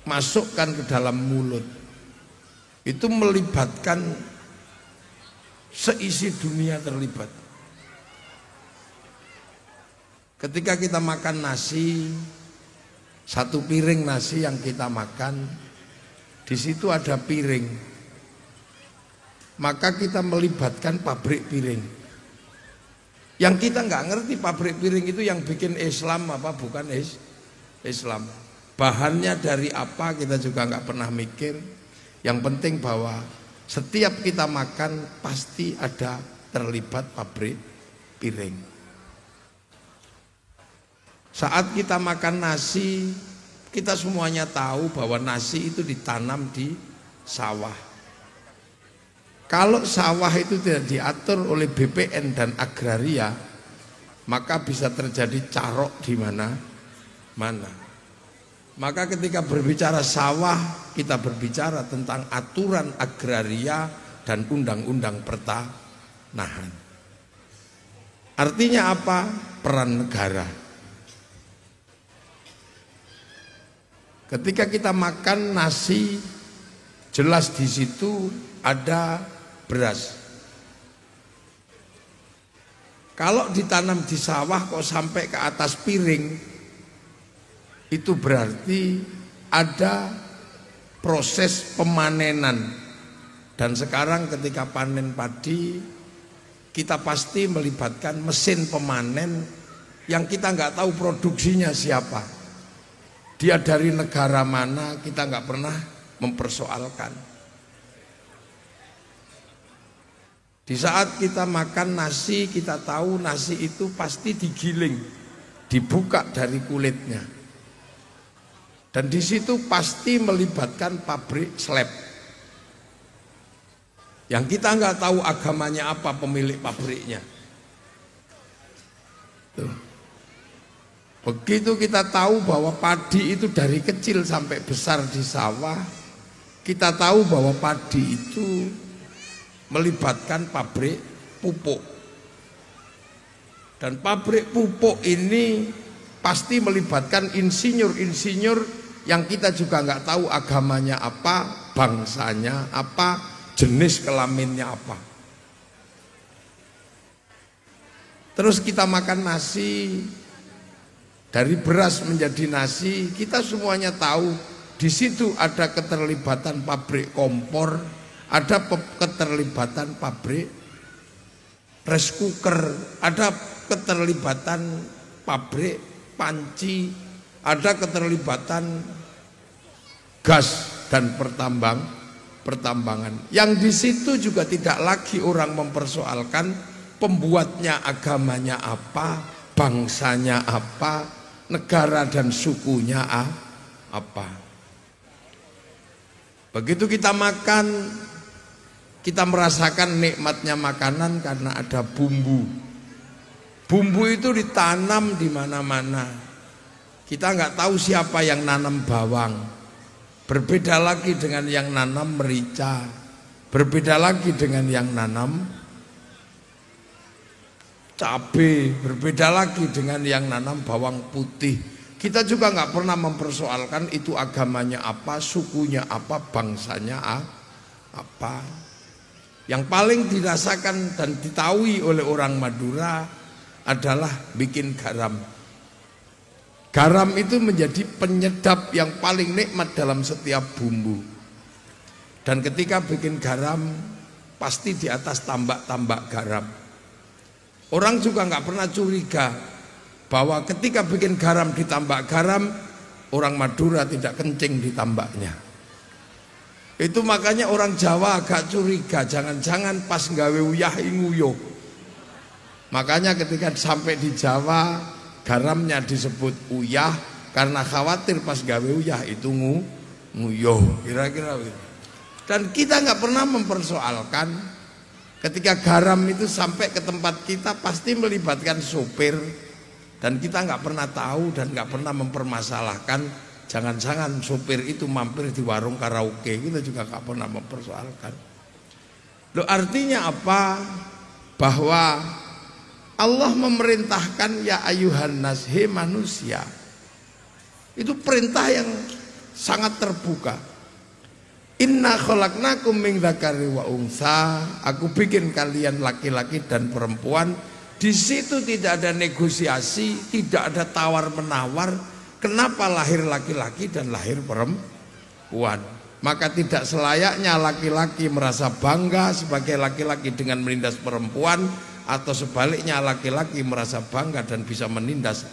masukkan ke dalam mulut itu melibatkan seisi dunia terlibat. Ketika kita makan nasi, satu piring nasi yang kita makan, di situ ada piring, maka kita melibatkan pabrik piring. Yang kita nggak ngerti pabrik piring itu yang bikin Islam apa bukan Islam. Bahannya dari apa kita juga nggak pernah mikir. Yang penting bahwa setiap kita makan pasti ada terlibat pabrik piring. Saat kita makan nasi, kita semuanya tahu bahwa nasi itu ditanam di sawah. Kalau sawah itu tidak diatur oleh BPN dan agraria, maka bisa terjadi carok di mana-mana. Maka ketika berbicara sawah, kita berbicara tentang aturan agraria dan undang-undang pertanahan. Artinya apa? Peran negara. Ketika kita makan nasi, jelas di situ ada beras. Kalau ditanam di sawah kok sampai ke atas piring, itu berarti ada proses pemanenan. Dan sekarang ketika panen padi, kita pasti melibatkan mesin pemanen yang kita nggak tahu produksinya siapa, dia dari negara mana, kita nggak pernah mempersoalkan. Di saat kita makan nasi, kita tahu nasi itu pasti digiling, dibuka dari kulitnya. Dan di situ pasti melibatkan pabrik slab. Yang kita nggak tahu agamanya apa pemilik pabriknya. Tuh. Begitu kita tahu bahwa padi itu dari kecil sampai besar di sawah, kita tahu bahwa padi itu melibatkan pabrik pupuk. Dan pabrik pupuk ini pasti melibatkan insinyur-insinyur yang kita juga nggak tahu agamanya apa, bangsanya apa, jenis kelaminnya apa. Terus kita makan nasi, dari beras menjadi nasi, kita semuanya tahu di situ ada keterlibatan pabrik kompor, ada keterlibatan pabrik rice cooker, ada keterlibatan pabrik panci, ada keterlibatan gas dan pertambangan. Yang di situ juga tidak lagi orang mempersoalkan pembuatnya agamanya apa, bangsanya apa, negara dan sukunya apa. Begitu kita makan, kita merasakan nikmatnya makanan karena ada bumbu. Bumbu itu ditanam di mana-mana. Kita nggak tahu siapa yang nanam bawang. Berbeda lagi dengan yang nanam merica. Berbeda lagi dengan yang nanam cabai. Berbeda lagi dengan yang nanam bawang putih. Kita juga nggak pernah mempersoalkan itu agamanya apa, sukunya apa, bangsanya apa. Yang paling dirasakan dan ditahui oleh orang Madura adalah bikin garam. Garam itu menjadi penyedap yang paling nikmat dalam setiap bumbu. Dan ketika bikin garam, pasti di atas tambak-tambak garam. Orang juga nggak pernah curiga bahwa ketika bikin garam di tambak garam, orang Madura tidak kencing di tambaknya. Itu makanya orang Jawa agak curiga, jangan-jangan pas nggawe uyah nguyuh. Makanya ketika sampai di Jawa, garamnya disebut uyah karena khawatir pas gawe uyah itu nguyuh, kira-kira gitu. Dan kita nggak pernah mempersoalkan ketika garam itu sampai ke tempat kita pasti melibatkan sopir, dan kita nggak pernah tahu dan nggak pernah mempermasalahkan jangan-jangan sopir itu mampir di warung karaoke, kita juga nggak pernah mempersoalkan. Loh, artinya apa? Bahwa Allah memerintahkan ya ayuhan nas, he manusia. Itu perintah yang sangat terbuka. Inna khalaqnakum min dzakari wa untha. Aku bikin kalian laki-laki dan perempuan. Di situ tidak ada negosiasi, tidak ada tawar-menawar. Kenapa lahir laki-laki dan lahir perempuan? Maka tidak selayaknya laki-laki merasa bangga sebagai laki-laki dengan menindas perempuan, atau sebaliknya laki-laki merasa bangga dan bisa menindas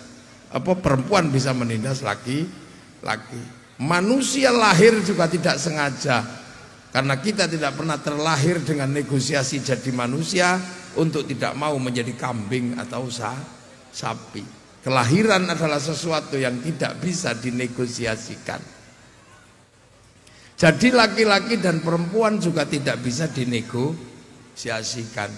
perempuan bisa menindas laki-laki. Manusia lahir juga tidak sengaja, karena kita tidak pernah terlahir dengan negosiasi jadi manusia untuk tidak mau menjadi kambing atau sapi. Kelahiran adalah sesuatu yang tidak bisa dinegosiasikan. Jadi laki-laki dan perempuan juga tidak bisa dinegosiasikan.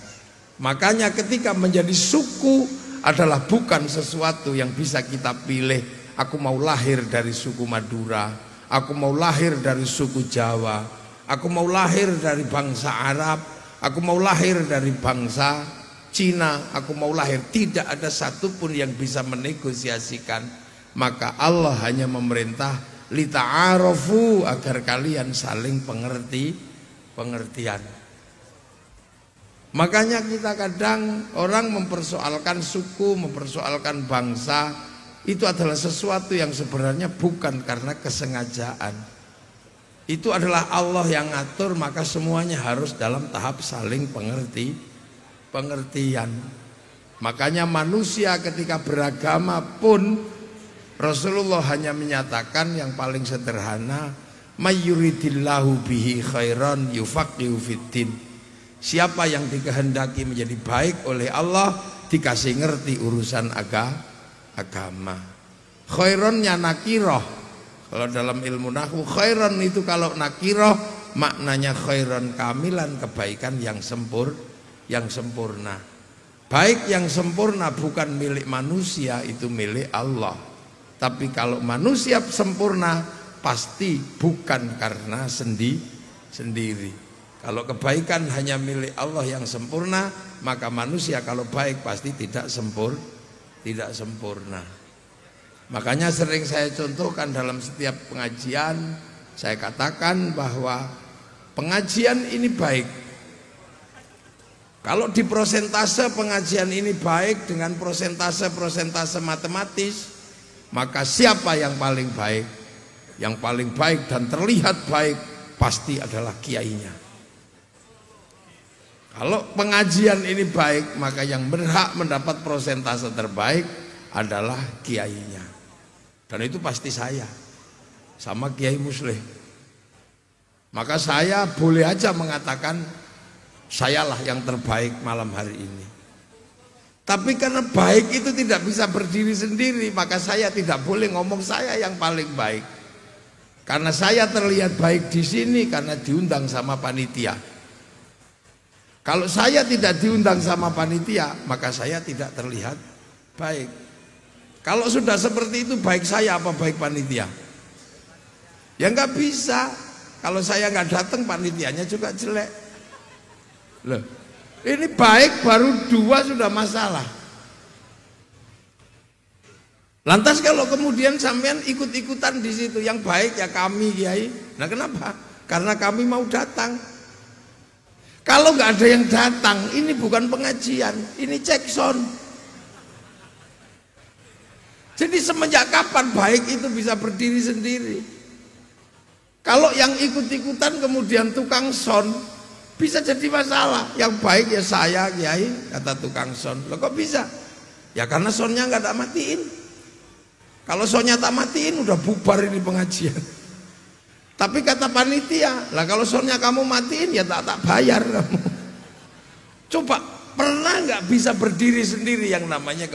Makanya ketika menjadi suku adalah bukan sesuatu yang bisa kita pilih. Aku mau lahir dari suku Madura, aku mau lahir dari suku Jawa, aku mau lahir dari bangsa Arab, aku mau lahir dari bangsa Cina, aku mau lahir. Tidak ada satupun yang bisa menegosiasikan. Maka Allah hanya memerintah lita'arafu, agar kalian saling pengertian. Makanya kita kadang orang mempersoalkan suku, mempersoalkan bangsa, itu adalah sesuatu yang sebenarnya bukan karena kesengajaan. Itu adalah Allah yang ngatur, maka semuanya harus dalam tahap saling pengertian. Makanya manusia ketika beragama pun Rasulullah hanya menyatakan yang paling sederhana, mayyuridillahu bihi khairan yufaqihu fiddin. Siapa yang dikehendaki menjadi baik oleh Allah, dikasih ngerti urusan agama. Khaironnya nakiroh. Kalau dalam ilmu nahwu, khairon itu kalau nakiroh maknanya khairon kamilan, kebaikan yang sempurna. Baik yang sempurna bukan milik manusia, itu milik Allah. Tapi kalau manusia sempurna pasti bukan karena sendiri. Kalau kebaikan hanya milik Allah yang sempurna, maka manusia kalau baik pasti tidak sempurna. Makanya sering saya contohkan dalam setiap pengajian, saya katakan bahwa pengajian ini baik. Kalau di prosentase pengajian ini baik dengan prosentase matematis, maka siapa yang paling baik? Yang paling baik dan terlihat baik pasti adalah kiainya. Kalau pengajian ini baik, maka yang berhak mendapat prosentase terbaik adalah kiainya. Dan itu pasti saya, sama Kiai Muslih. Maka saya boleh aja mengatakan sayalah yang terbaik malam hari ini. Tapi karena baik itu tidak bisa berdiri sendiri, maka saya tidak boleh ngomong saya yang paling baik. Karena saya terlihat baik di sini karena diundang sama panitia. Kalau saya tidak diundang sama panitia, maka saya tidak terlihat baik. Kalau sudah seperti itu, baik saya apa baik panitia? Ya nggak bisa. Kalau saya nggak datang, panitianya juga jelek. Loh, ini baik baru 2 sudah masalah. Lantas kalau kemudian sampean ikut-ikutan di situ, yang baik ya kami Kiai. Nah kenapa? Karena kami mau datang. Kalau nggak ada yang datang, ini bukan pengajian, ini cek sound. Jadi semenjak kapan baik itu bisa berdiri sendiri? Kalau yang ikut-ikutan kemudian tukang son, bisa jadi masalah. Yang baik ya saya Kiai, kata tukang son. Loh kok bisa? Ya karena sonnya nggak tak matiin. Kalau sonnya tak matiin udah bubar ini pengajian. Tapi kata panitia, lah kalau sonnya kamu matiin ya tak bayar kamu. Coba pernah nggak bisa berdiri sendiri yang namanya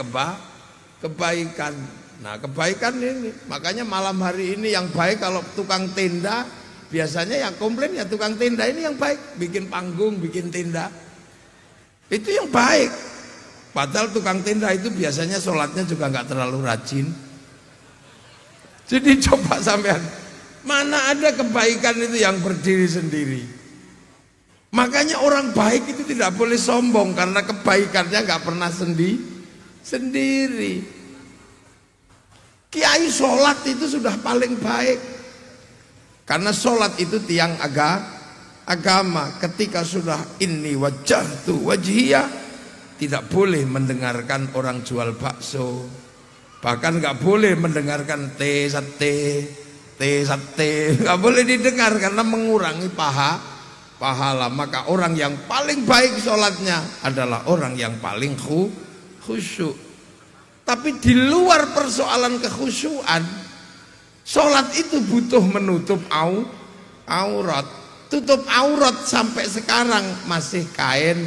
kebaikan. Nah kebaikan ini, makanya malam hari ini yang baik kalau tukang tenda, biasanya yang komplain ya tukang tenda ini yang baik, bikin panggung, bikin tenda, itu yang baik. Padahal tukang tenda itu biasanya sholatnya juga nggak terlalu rajin. Jadi coba sampean, mana ada kebaikan itu yang berdiri sendiri. Makanya orang baik itu tidak boleh sombong karena kebaikannya nggak pernah sendiri. Kiai sholat itu sudah paling baik, karena sholat itu tiang agama. Ketika sudah inni wajjahtu wajhiya, tidak boleh mendengarkan orang jual bakso, bahkan nggak boleh mendengarkan teh sate, nggak boleh didengar karena mengurangi pahala. Maka orang yang paling baik sholatnya adalah orang yang paling khusyuk. Tapi di luar persoalan kekhusyuan, sholat itu butuh menutup aurat. Tutup aurat sampai sekarang masih kain.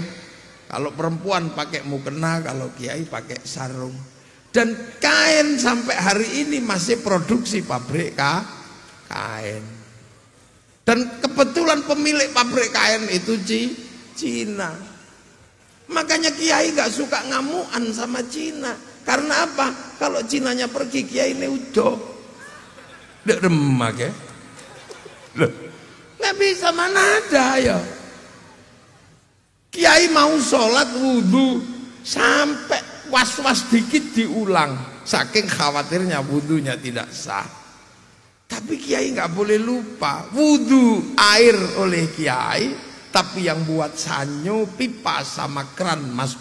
Kalau perempuan pakai mukena, kalau kiai pakai sarung. Dan kain sampai hari ini masih produksi pabrik kain. Dan kebetulan pemilik pabrik kain itu Cina. Makanya kiai gak suka ngamuan sama Cina. Karena apa? Kalau Cinanya pergi, kiai ini udah remak ya. Nggak bisa, mana ada ya. Kiai mau sholat wudhu sampai was-was dikit diulang, saking khawatirnya wudhunya tidak sah. Tapi kiai nggak boleh lupa wudhu air oleh kiai, tapi yang buat sanyo, pipa sama kran mas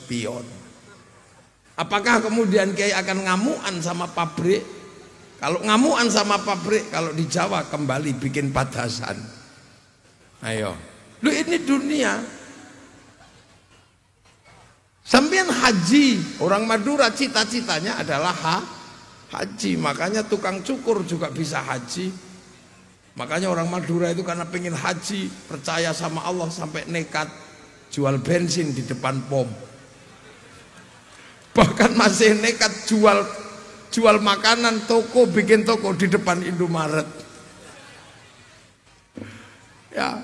pion. Apakah kemudian kiai akan ngamuan sama pabrik? Kalau ngamuan sama pabrik, kalau di Jawa kembali bikin padasan. Ayo, lu ini dunia. Sampean haji, orang Madura cita-citanya adalah haji. Makanya tukang cukur juga bisa haji. Makanya orang Madura itu karena pengen haji, percaya sama Allah sampai nekat jual bensin di depan pom. Bahkan masih nekat jual makanan, toko, bikin toko di depan Indomaret. Ya,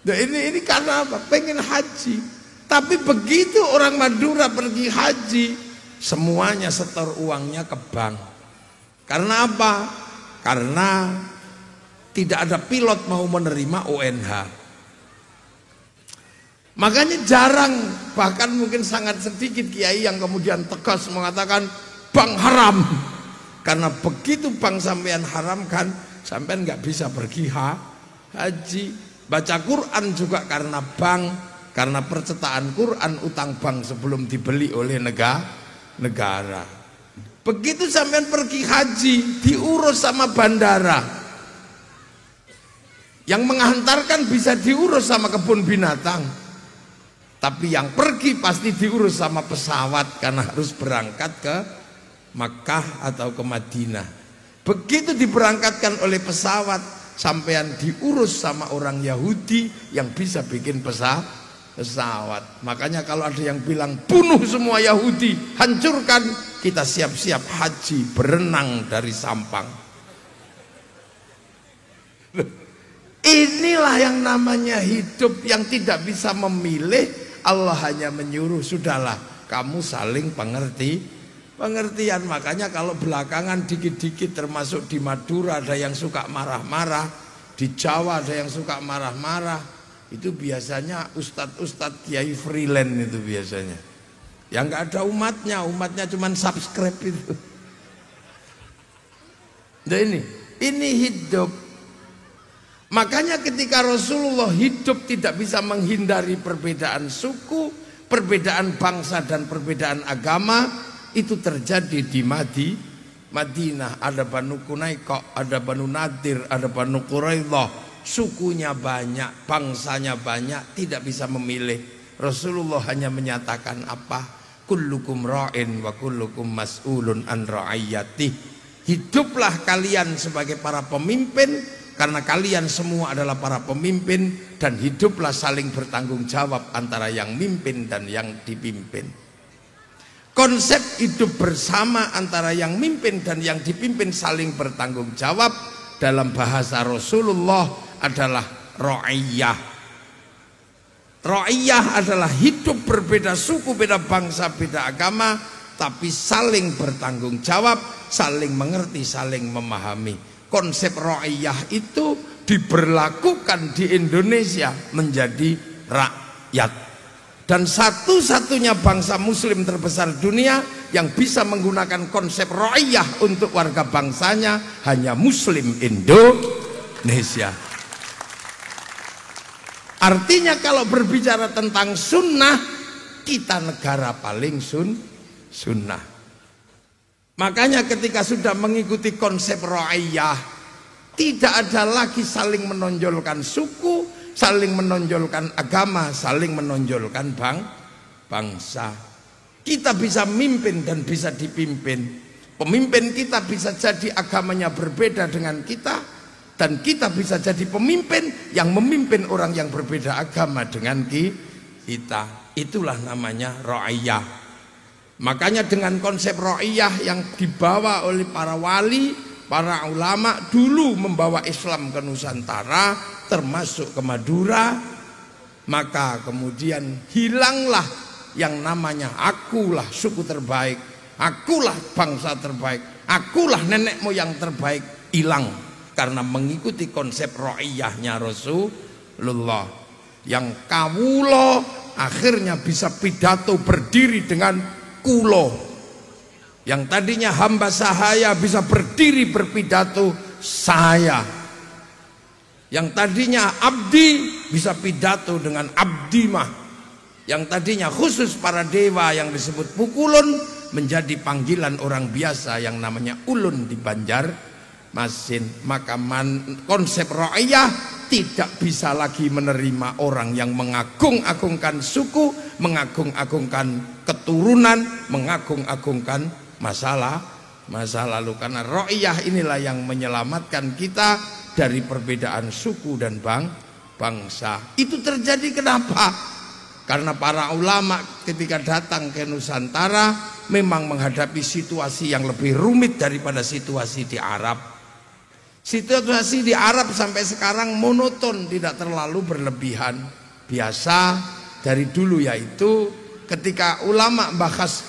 nah ini karena apa? Pengen haji. Tapi begitu orang Madura pergi haji, semuanya setor uangnya ke bank. Karena apa? Karena tidak ada pilot mau menerima UNH. Makanya jarang, bahkan mungkin sangat sedikit kiai yang kemudian tegas mengatakan bank haram. Karena begitu bank sampean haramkan, sampean nggak bisa pergi haji. Baca Quran juga karena bank, karena percetakan Quran utang bank sebelum dibeli oleh negara. Begitu sampean pergi haji, diurus sama bandara. Yang menghantarkan bisa diurus sama kebun binatang. Tapi yang pergi pasti diurus sama pesawat karena harus berangkat ke Makkah atau ke Madinah. Begitu diberangkatkan oleh pesawat, sampean diurus sama orang Yahudi yang bisa bikin pesawat. Makanya kalau ada yang bilang bunuh semua Yahudi, hancurkan, kita siap-siap haji berenang dari Sampang. Inilah yang namanya hidup yang tidak bisa memilih. Allah hanya menyuruh, sudahlah kamu saling pengertian. Makanya kalau belakangan dikit-dikit, termasuk di Madura ada yang suka marah-marah, di Jawa ada yang suka marah-marah, itu biasanya ustadz-ustadz kiai freelance itu biasanya. Yang nggak ada umatnya cuma subscribe itu. Nah ini hidup. Makanya ketika Rasulullah hidup tidak bisa menghindari perbedaan suku, perbedaan bangsa dan perbedaan agama. itu terjadi di Madinah. Ada Banu Qunaiqah, ada Banu Nadir, ada Banu Quraidah. Sukunya banyak, bangsanya banyak, tidak bisa memilih. Rasulullah hanya menyatakan apa? Kullukum ra'in wa kullukum mas'ulun an ra'iyatih. Hiduplah kalian sebagai para pemimpin, karena kalian semua adalah para pemimpin, dan hiduplah saling bertanggung jawab antara yang mimpin dan yang dipimpin. Konsep hidup bersama antara yang mimpin dan yang dipimpin saling bertanggung jawab dalam bahasa Rasulullah adalah ra'iyah. Ra'iyah adalah hidup berbeda suku, beda bangsa, beda agama, tapi saling bertanggung jawab, saling mengerti, saling memahami. Konsep ra'iyah itu diberlakukan di Indonesia menjadi rakyat. Dan satu-satunya bangsa muslim terbesar dunia yang bisa menggunakan konsep ra'iyah untuk warga bangsanya hanya Muslim Indonesia. Artinya kalau berbicara tentang sunnah, kita negara paling sunnah. Makanya ketika sudah mengikuti konsep ra'iyah, tidak ada lagi saling menonjolkan suku, saling menonjolkan agama, saling menonjolkan bangsa. Kita bisa mimpin dan bisa dipimpin. Pemimpin kita bisa jadi agamanya berbeda dengan kita, dan kita bisa jadi pemimpin yang memimpin orang yang berbeda agama dengan kita. Itulah namanya ra'iyah. Makanya dengan konsep ra'iyah yang dibawa oleh para wali, para ulama dulu membawa Islam ke Nusantara, termasuk ke Madura, maka kemudian hilanglah yang namanya akulah suku terbaik, akulah bangsa terbaik, akulah nenek moyang terbaik, hilang. Karena mengikuti konsep ra'iyahnya Rasulullah. Yang kawulo akhirnya bisa pidato berdiri dengan kulo. Yang tadinya hamba sahaya bisa berdiri berpidato saya. Yang tadinya abdi bisa pidato dengan abdimah. Yang tadinya khusus para dewa yang disebut pukulun menjadi panggilan orang biasa yang namanya ulun di Banjarmasin. Maka konsep ra'iyah tidak bisa lagi menerima orang yang mengagung-agungkan suku, mengagung-agungkan keturunan, mengagung-agungkan masa lalu. Karena ra'iyah inilah yang menyelamatkan kita dari perbedaan suku dan bangsa. Itu terjadi kenapa? Karena para ulama ketika datang ke Nusantara memang menghadapi situasi yang lebih rumit daripada situasi di Arab. Situasi di Arab sampai sekarang monoton, tidak terlalu berlebihan. Biasa dari dulu, yaitu ketika ulama bahas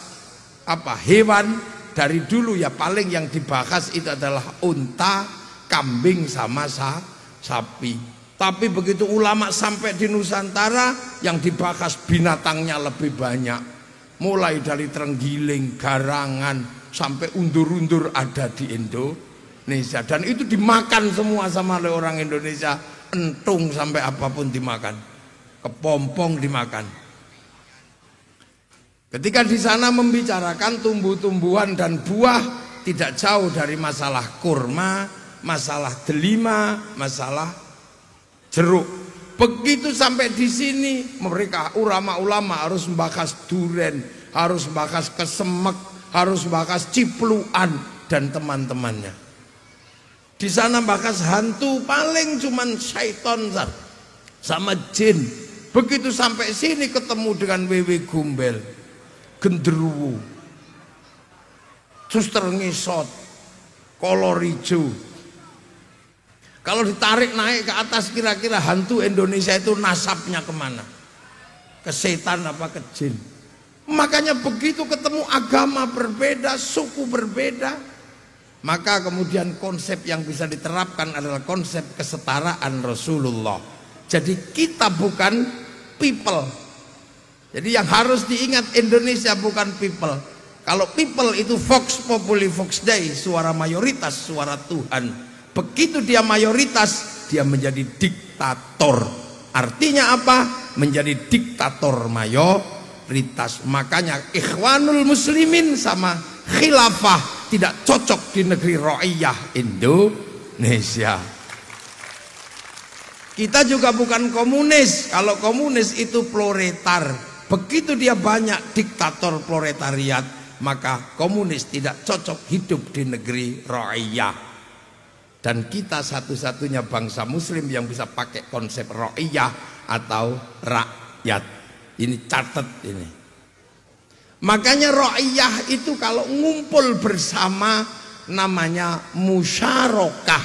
hewan, dari dulu ya paling yang dibahas itu adalah unta, kambing sama sapi. Tapi begitu ulama sampai di Nusantara, yang dibahas binatangnya lebih banyak. Mulai dari terenggiling, garangan, sampai undur-undur ada di Indonesia. Dan itu dimakan semua sama oleh orang Indonesia. Entung sampai apapun dimakan, kepompong dimakan. Ketika di sana membicarakan tumbuh-tumbuhan dan buah, tidak jauh dari masalah kurma, masalah delima, masalah jeruk. Begitu sampai di sini, mereka ulama-ulama harus membahas duren, harus membahas kesemek, harus membahas cipluan dan teman-temannya. Di sana bahas hantu, paling cuman syaiton sama jin. Begitu sampai sini ketemu dengan wewe gombel, genderuwo, suster ngesot, kolor hijau. Kalau ditarik naik ke atas, kira-kira hantu Indonesia itu nasabnya kemana? Ke setan apa ke jin? Makanya begitu ketemu agama berbeda, suku berbeda, maka kemudian konsep yang bisa diterapkan adalah konsep kesetaraan Rasulullah. Jadi kita bukan people. Jadi yang harus diingat, Indonesia bukan people. Kalau people itu vox populi vox dei, suara mayoritas, suara Tuhan. Begitu dia mayoritas, dia menjadi diktator. Artinya apa? Menjadi diktator mayoritas. Makanya Ikhwanul Muslimin sama khilafah tidak cocok di negeri Ra'iyah Indonesia. Kita juga bukan komunis. Kalau komunis itu proletar. Begitu dia banyak diktator proletariat, maka komunis tidak cocok hidup di negeri Ra'iyah. Dan kita satu-satunya bangsa muslim yang bisa pakai konsep Ra'iyah atau rakyat. Ini catat ini. Makanya Ra'iyah itu kalau ngumpul bersama namanya musyarakah.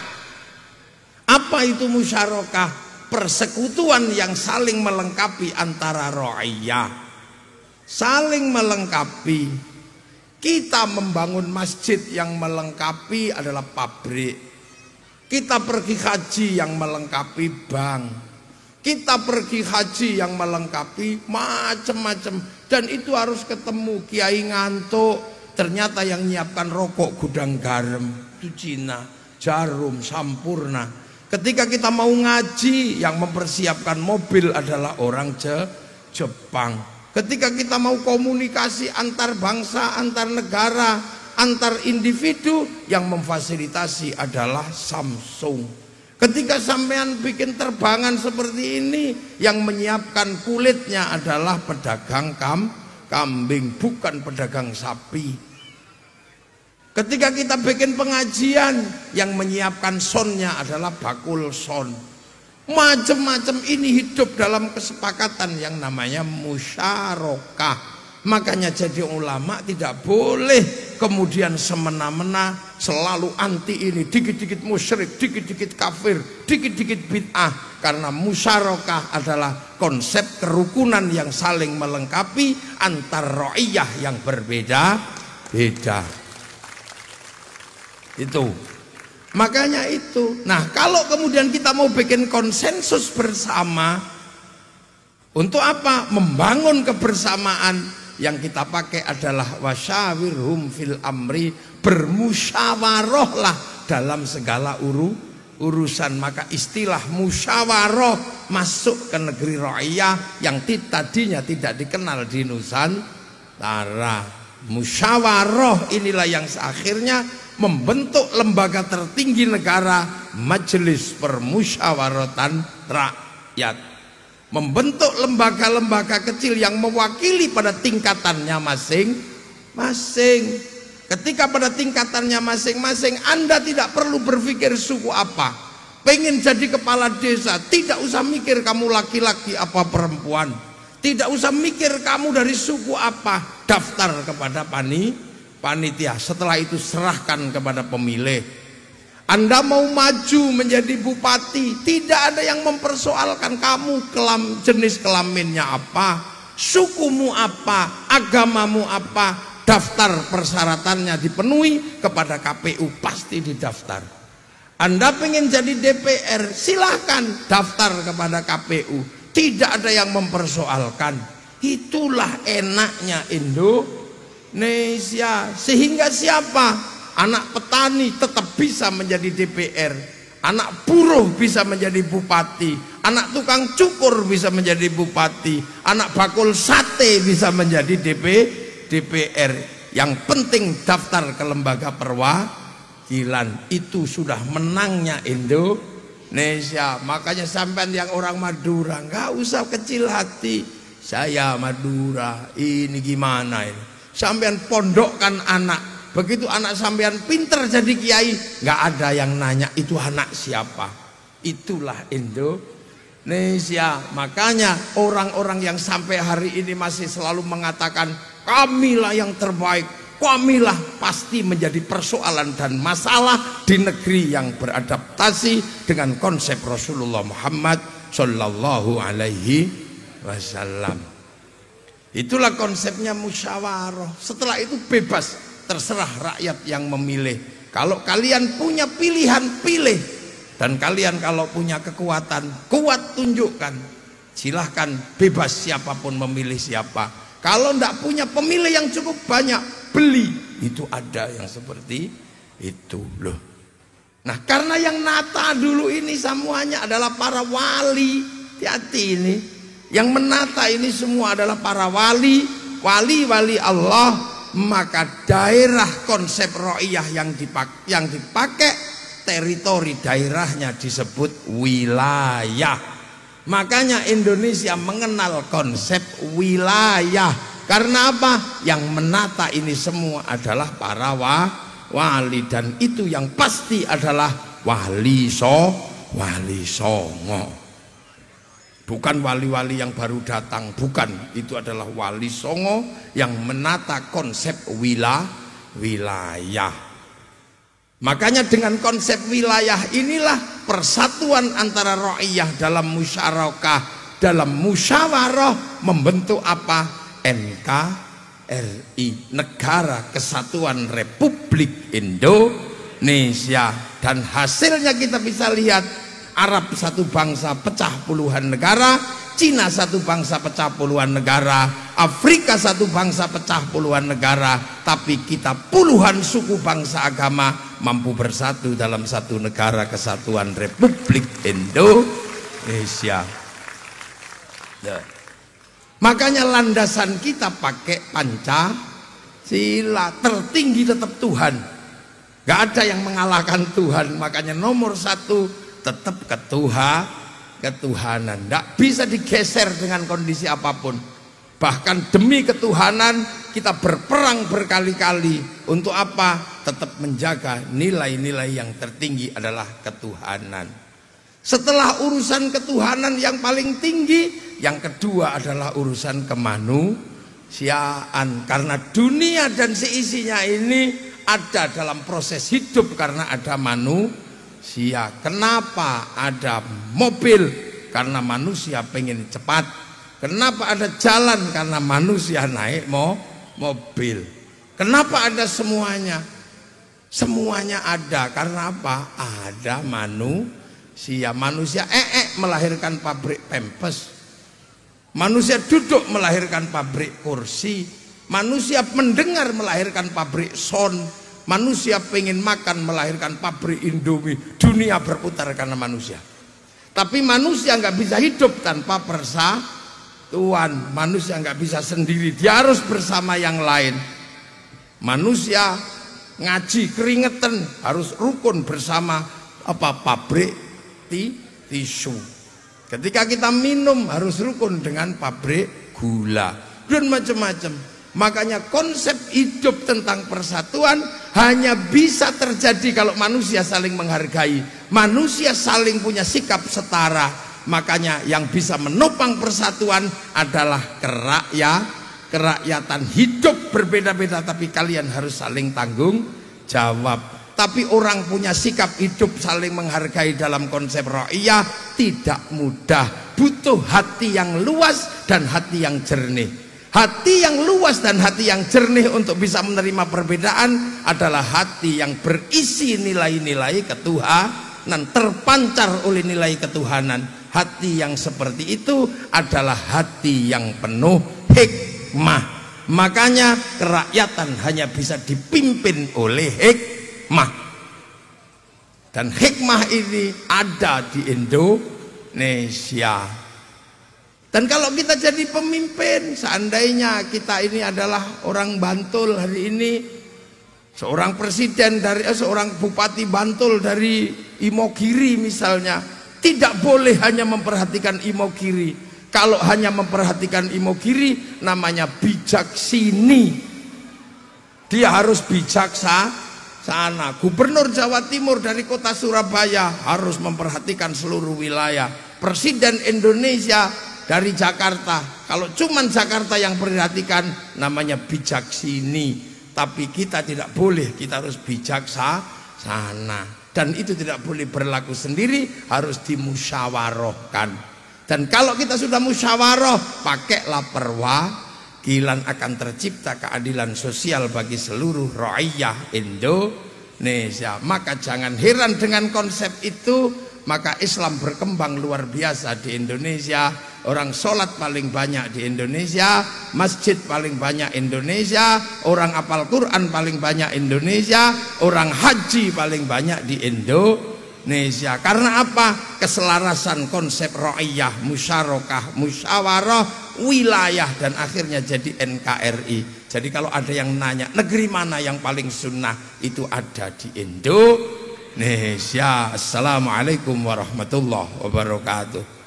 Apa itu musyarakah? Persekutuan yang saling melengkapi antara Ra'iyah. Saling melengkapi. Kita membangun masjid yang melengkapi adalah pabrik. Kita pergi haji yang melengkapi bank. Kita pergi haji yang melengkapi macam-macam. Dan itu harus ketemu. Kiai ngantuk, ternyata yang nyiapkan rokok gudang garam itu Cina, Jarum, Sampurna. Ketika kita mau ngaji, yang mempersiapkan mobil adalah orang Jepang. Ketika kita mau komunikasi antar bangsa, antar negara, antar individu, yang memfasilitasi adalah Samsung. Ketika sampean bikin terbangan seperti ini, yang menyiapkan kulitnya adalah pedagang kambing, bukan pedagang sapi. Ketika kita bikin pengajian, yang menyiapkan soundnya adalah bakul sound. Macam-macam ini hidup dalam kesepakatan yang namanya musyarakah. Makanya jadi ulama tidak boleh kemudian semena-mena selalu anti ini, dikit-dikit musyrik, dikit-dikit kafir, dikit-dikit bid'ah. Karena musyarakah adalah konsep kerukunan yang saling melengkapi antar ra'iyah yang berbeda-beda. Itu. Makanya itu. Nah, kalau kemudian kita mau bikin konsensus bersama, untuk apa? Membangun kebersamaan. Yang kita pakai adalah wasyawirhum fil amri, bermusyawarahlah dalam segala urusan. Maka istilah musyawarah masuk ke negeri Ra'iyah yang tadinya tidak dikenal di Nusantara. Musyawarah inilah yang akhirnya membentuk lembaga tertinggi negara, Majelis Permusyawaratan Rakyat. Membentuk lembaga-lembaga kecil yang mewakili pada tingkatannya masing-masing. Ketika pada tingkatannya masing-masing, Anda tidak perlu berpikir suku apa. Pengen jadi kepala desa, tidak usah mikir kamu laki-laki apa perempuan. Tidak usah mikir kamu dari suku apa. Daftar kepada panitia. Setelah itu serahkan kepada pemilih. Anda mau maju menjadi bupati, tidak ada yang mempersoalkan kamu jenis kelaminnya apa, sukumu apa, agamamu apa. Daftar persyaratannya dipenuhi, kepada KPU pasti didaftar. Anda pengen jadi DPR, silahkan daftar kepada KPU, tidak ada yang mempersoalkan. Itulah enaknya Indonesia. Sehingga siapa? Anak petani tetap bisa menjadi DPR, anak buruh bisa menjadi bupati, anak tukang cukur bisa menjadi bupati, anak bakul sate bisa menjadi DPR. Yang penting daftar ke lembaga perwakilan. Itu sudah menangnya Indonesia. Makanya sampean yang orang Madura nggak usah kecil hati. Saya Madura, ini gimana ini? Sampean pondokkan anak. Begitu anak sampean pinter jadi kiai, nggak ada yang nanya itu anak siapa. Itulah Indonesia. Makanya orang-orang yang sampai hari ini masih selalu mengatakan kamilah yang terbaik, kamilah, pasti menjadi persoalan dan masalah di negeri yang beradaptasi dengan konsep Rasulullah Muhammad Sallallahu Alaihi Wasallam. Itulah konsepnya musyawarah. Setelah itu bebas, terserah rakyat yang memilih. Kalau kalian punya pilihan, pilih. Dan kalian kalau punya kekuatan, kuat tunjukkan. Silahkan bebas siapapun memilih siapa. Kalau tidak punya pemilih yang cukup banyak, beli. Itu ada yang seperti itu loh. Nah, karena yang nata dulu ini semuanya adalah para wali. Hati-hati ini. yang menata ini semua adalah para wali Allah, maka daerah konsep ro'iyah yang dipakai teritori daerahnya disebut wilayah. Makanya Indonesia mengenal konsep wilayah. Karena apa? Yang menata ini semua adalah para wali, dan itu yang pasti adalah wali songo. Bukan wali-wali yang baru datang, bukan. Itu adalah wali songo yang menata konsep wilayah. Makanya dengan konsep wilayah inilah persatuan antara ra'iyah dalam musyarakah, dalam musyawarah membentuk apa? NKRI, Negara Kesatuan Republik Indonesia. Dan hasilnya kita bisa lihat, Arab satu bangsa pecah puluhan negara, Cina satu bangsa pecah puluhan negara, Afrika satu bangsa pecah puluhan negara, tapi kita puluhan suku bangsa agama mampu bersatu dalam satu negara kesatuan Republik Indonesia. Makanya landasan kita pakai Pancasila, tertinggi tetap Tuhan, gak ada yang mengalahkan Tuhan. Makanya nomor satu tetap ketuhanan, tidak bisa digeser dengan kondisi apapun. Bahkan demi ketuhanan kita berperang berkali-kali. Untuk apa? Tetap menjaga nilai-nilai yang tertinggi adalah ketuhanan. Setelah urusan ketuhanan yang paling tinggi, yang kedua adalah urusan kemanusiaan. Karena dunia dan seisinya ini ada dalam proses hidup karena ada manusia. Kenapa ada mobil? Karena manusia pengen cepat. Kenapa ada jalan? Karena manusia naik mobil. Kenapa ada semuanya? Semuanya ada karena apa? Ada manusia. Manusia melahirkan pabrik pempes. Manusia duduk melahirkan pabrik kursi. Manusia mendengar melahirkan pabrik sound. Manusia pengen makan melahirkan pabrik Indomie. Dunia berputar karena manusia. Tapi manusia nggak bisa hidup tanpa persatuan. Manusia nggak bisa sendiri, dia harus bersama yang lain. Manusia ngaji keringetan harus rukun bersama pabrik tisu. Ketika kita minum harus rukun dengan pabrik gula dan macam-macam. Makanya konsep hidup tentang persatuan hanya bisa terjadi kalau manusia saling menghargai, manusia saling punya sikap setara. Makanya yang bisa menopang persatuan adalah kerakyatan. Hidup berbeda-beda tapi kalian harus saling tanggung jawab. Tapi orang punya sikap hidup saling menghargai dalam konsep ra'iyah tidak mudah. Butuh hati yang luas dan hati yang jernih. Hati yang luas dan hati yang jernih untuk bisa menerima perbedaan adalah hati yang berisi nilai-nilai ketuhanan, terpancar oleh nilai ketuhanan. Hati yang seperti itu adalah hati yang penuh hikmah. Makanya kerakyatan hanya bisa dipimpin oleh hikmah. Dan hikmah ini ada di Indonesia. Dan kalau kita jadi pemimpin, seandainya kita ini adalah orang Bantul hari ini, seorang presiden dari seorang bupati Bantul dari Imogiri misalnya, tidak boleh hanya memperhatikan Imogiri. Kalau hanya memperhatikan Imogiri namanya bijaksini. Dia harus bijaksana. Gubernur Jawa Timur dari kota Surabaya harus memperhatikan seluruh wilayah. Presiden Indonesia dari Jakarta, kalau cuman Jakarta yang perhatikan namanya bijaksini. Tapi kita tidak boleh, kita harus bijaksana. Dan itu tidak boleh berlaku sendiri, harus dimusyawarahkan. Dan kalau kita sudah musyawarah, pakailah perwakilan, akan tercipta keadilan sosial bagi seluruh ra'iyah Indonesia. Maka jangan heran dengan konsep itu, maka Islam berkembang luar biasa di Indonesia. Orang sholat paling banyak di Indonesia, masjid paling banyak Indonesia, orang hafal Quran paling banyak Indonesia, orang haji paling banyak di Indonesia. Karena apa? Keselarasan konsep ra'iyah, musyarakah, musyawarah, wilayah, dan akhirnya jadi NKRI. Jadi kalau ada yang nanya negeri mana yang paling sunnah, itu ada di Indonesia. Assalamualaikum warahmatullahi wabarakatuh.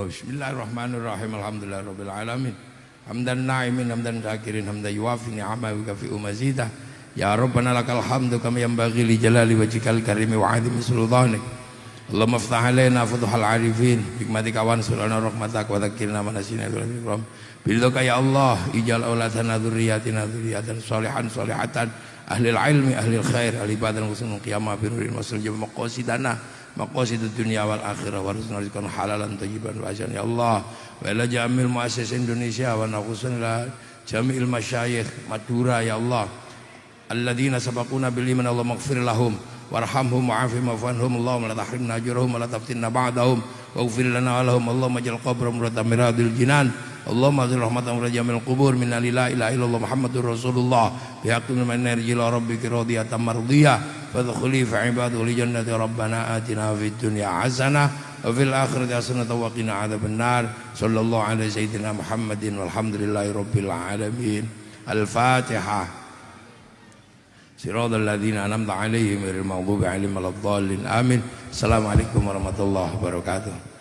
Bismillahirrahmanirrahim. Alhamdulillahirabbil alamin. Hamdan na'imin hamdan syakirin hamdan yuwafi ni'amahu wa yukafi'u mazidah. Ya Rabbana lakal hamdu kama yanbaghi li jalali wajhikal karimi wa 'azimi sultanik. Allahumma iftah 'alaina futuhal 'arifin hikmatika wa ansurna rahmatak wa dzakkirna manasina bil ikram. Billaka ya Allah ijal auladana dzurriyyatina dzurriyyatan sholihan sholihatan ahlil ilmi ahlil khair ahli badan husnul qiyamah birurin wasul jama maqasidana maqasidud dunya wal akhirah warzuqna rizqan halalan thayyiban wa ajran ya Allah wa ila jamil muassis Indonesia wa naqusan la jamil masyayikh Madura ya Allah alladzina sabaquna bil iman Allah maghfir lahum warhamhum wa'afihim wa'fanhum Allahumma la tahrimna ajrahum wa la taftinna ba'dahum waghfir lana wa lahum Allahumma ij'al qabrahum miradil jinan Allahumma azil rahmatan wa jamil qubur minna la ilaha illallah Muhammadur Rasulullah bihaqqin min narjila rabbika radiyatan mardiyah fadkhuli fi ibadihi li jannati rabbana atina fid dunya hasanah wa fil akhirati hasanah wa qina adzabannar sallallahu alaihi sayyidina Muhammadin walhamdulillahi rabbil alamin. Al-Fatihah. Siratal ladzina an'amta alaihim ghairil maghdubi alaihim waladdallin. Amin. Assalamualaikum warahmatullahi wabarakatuh.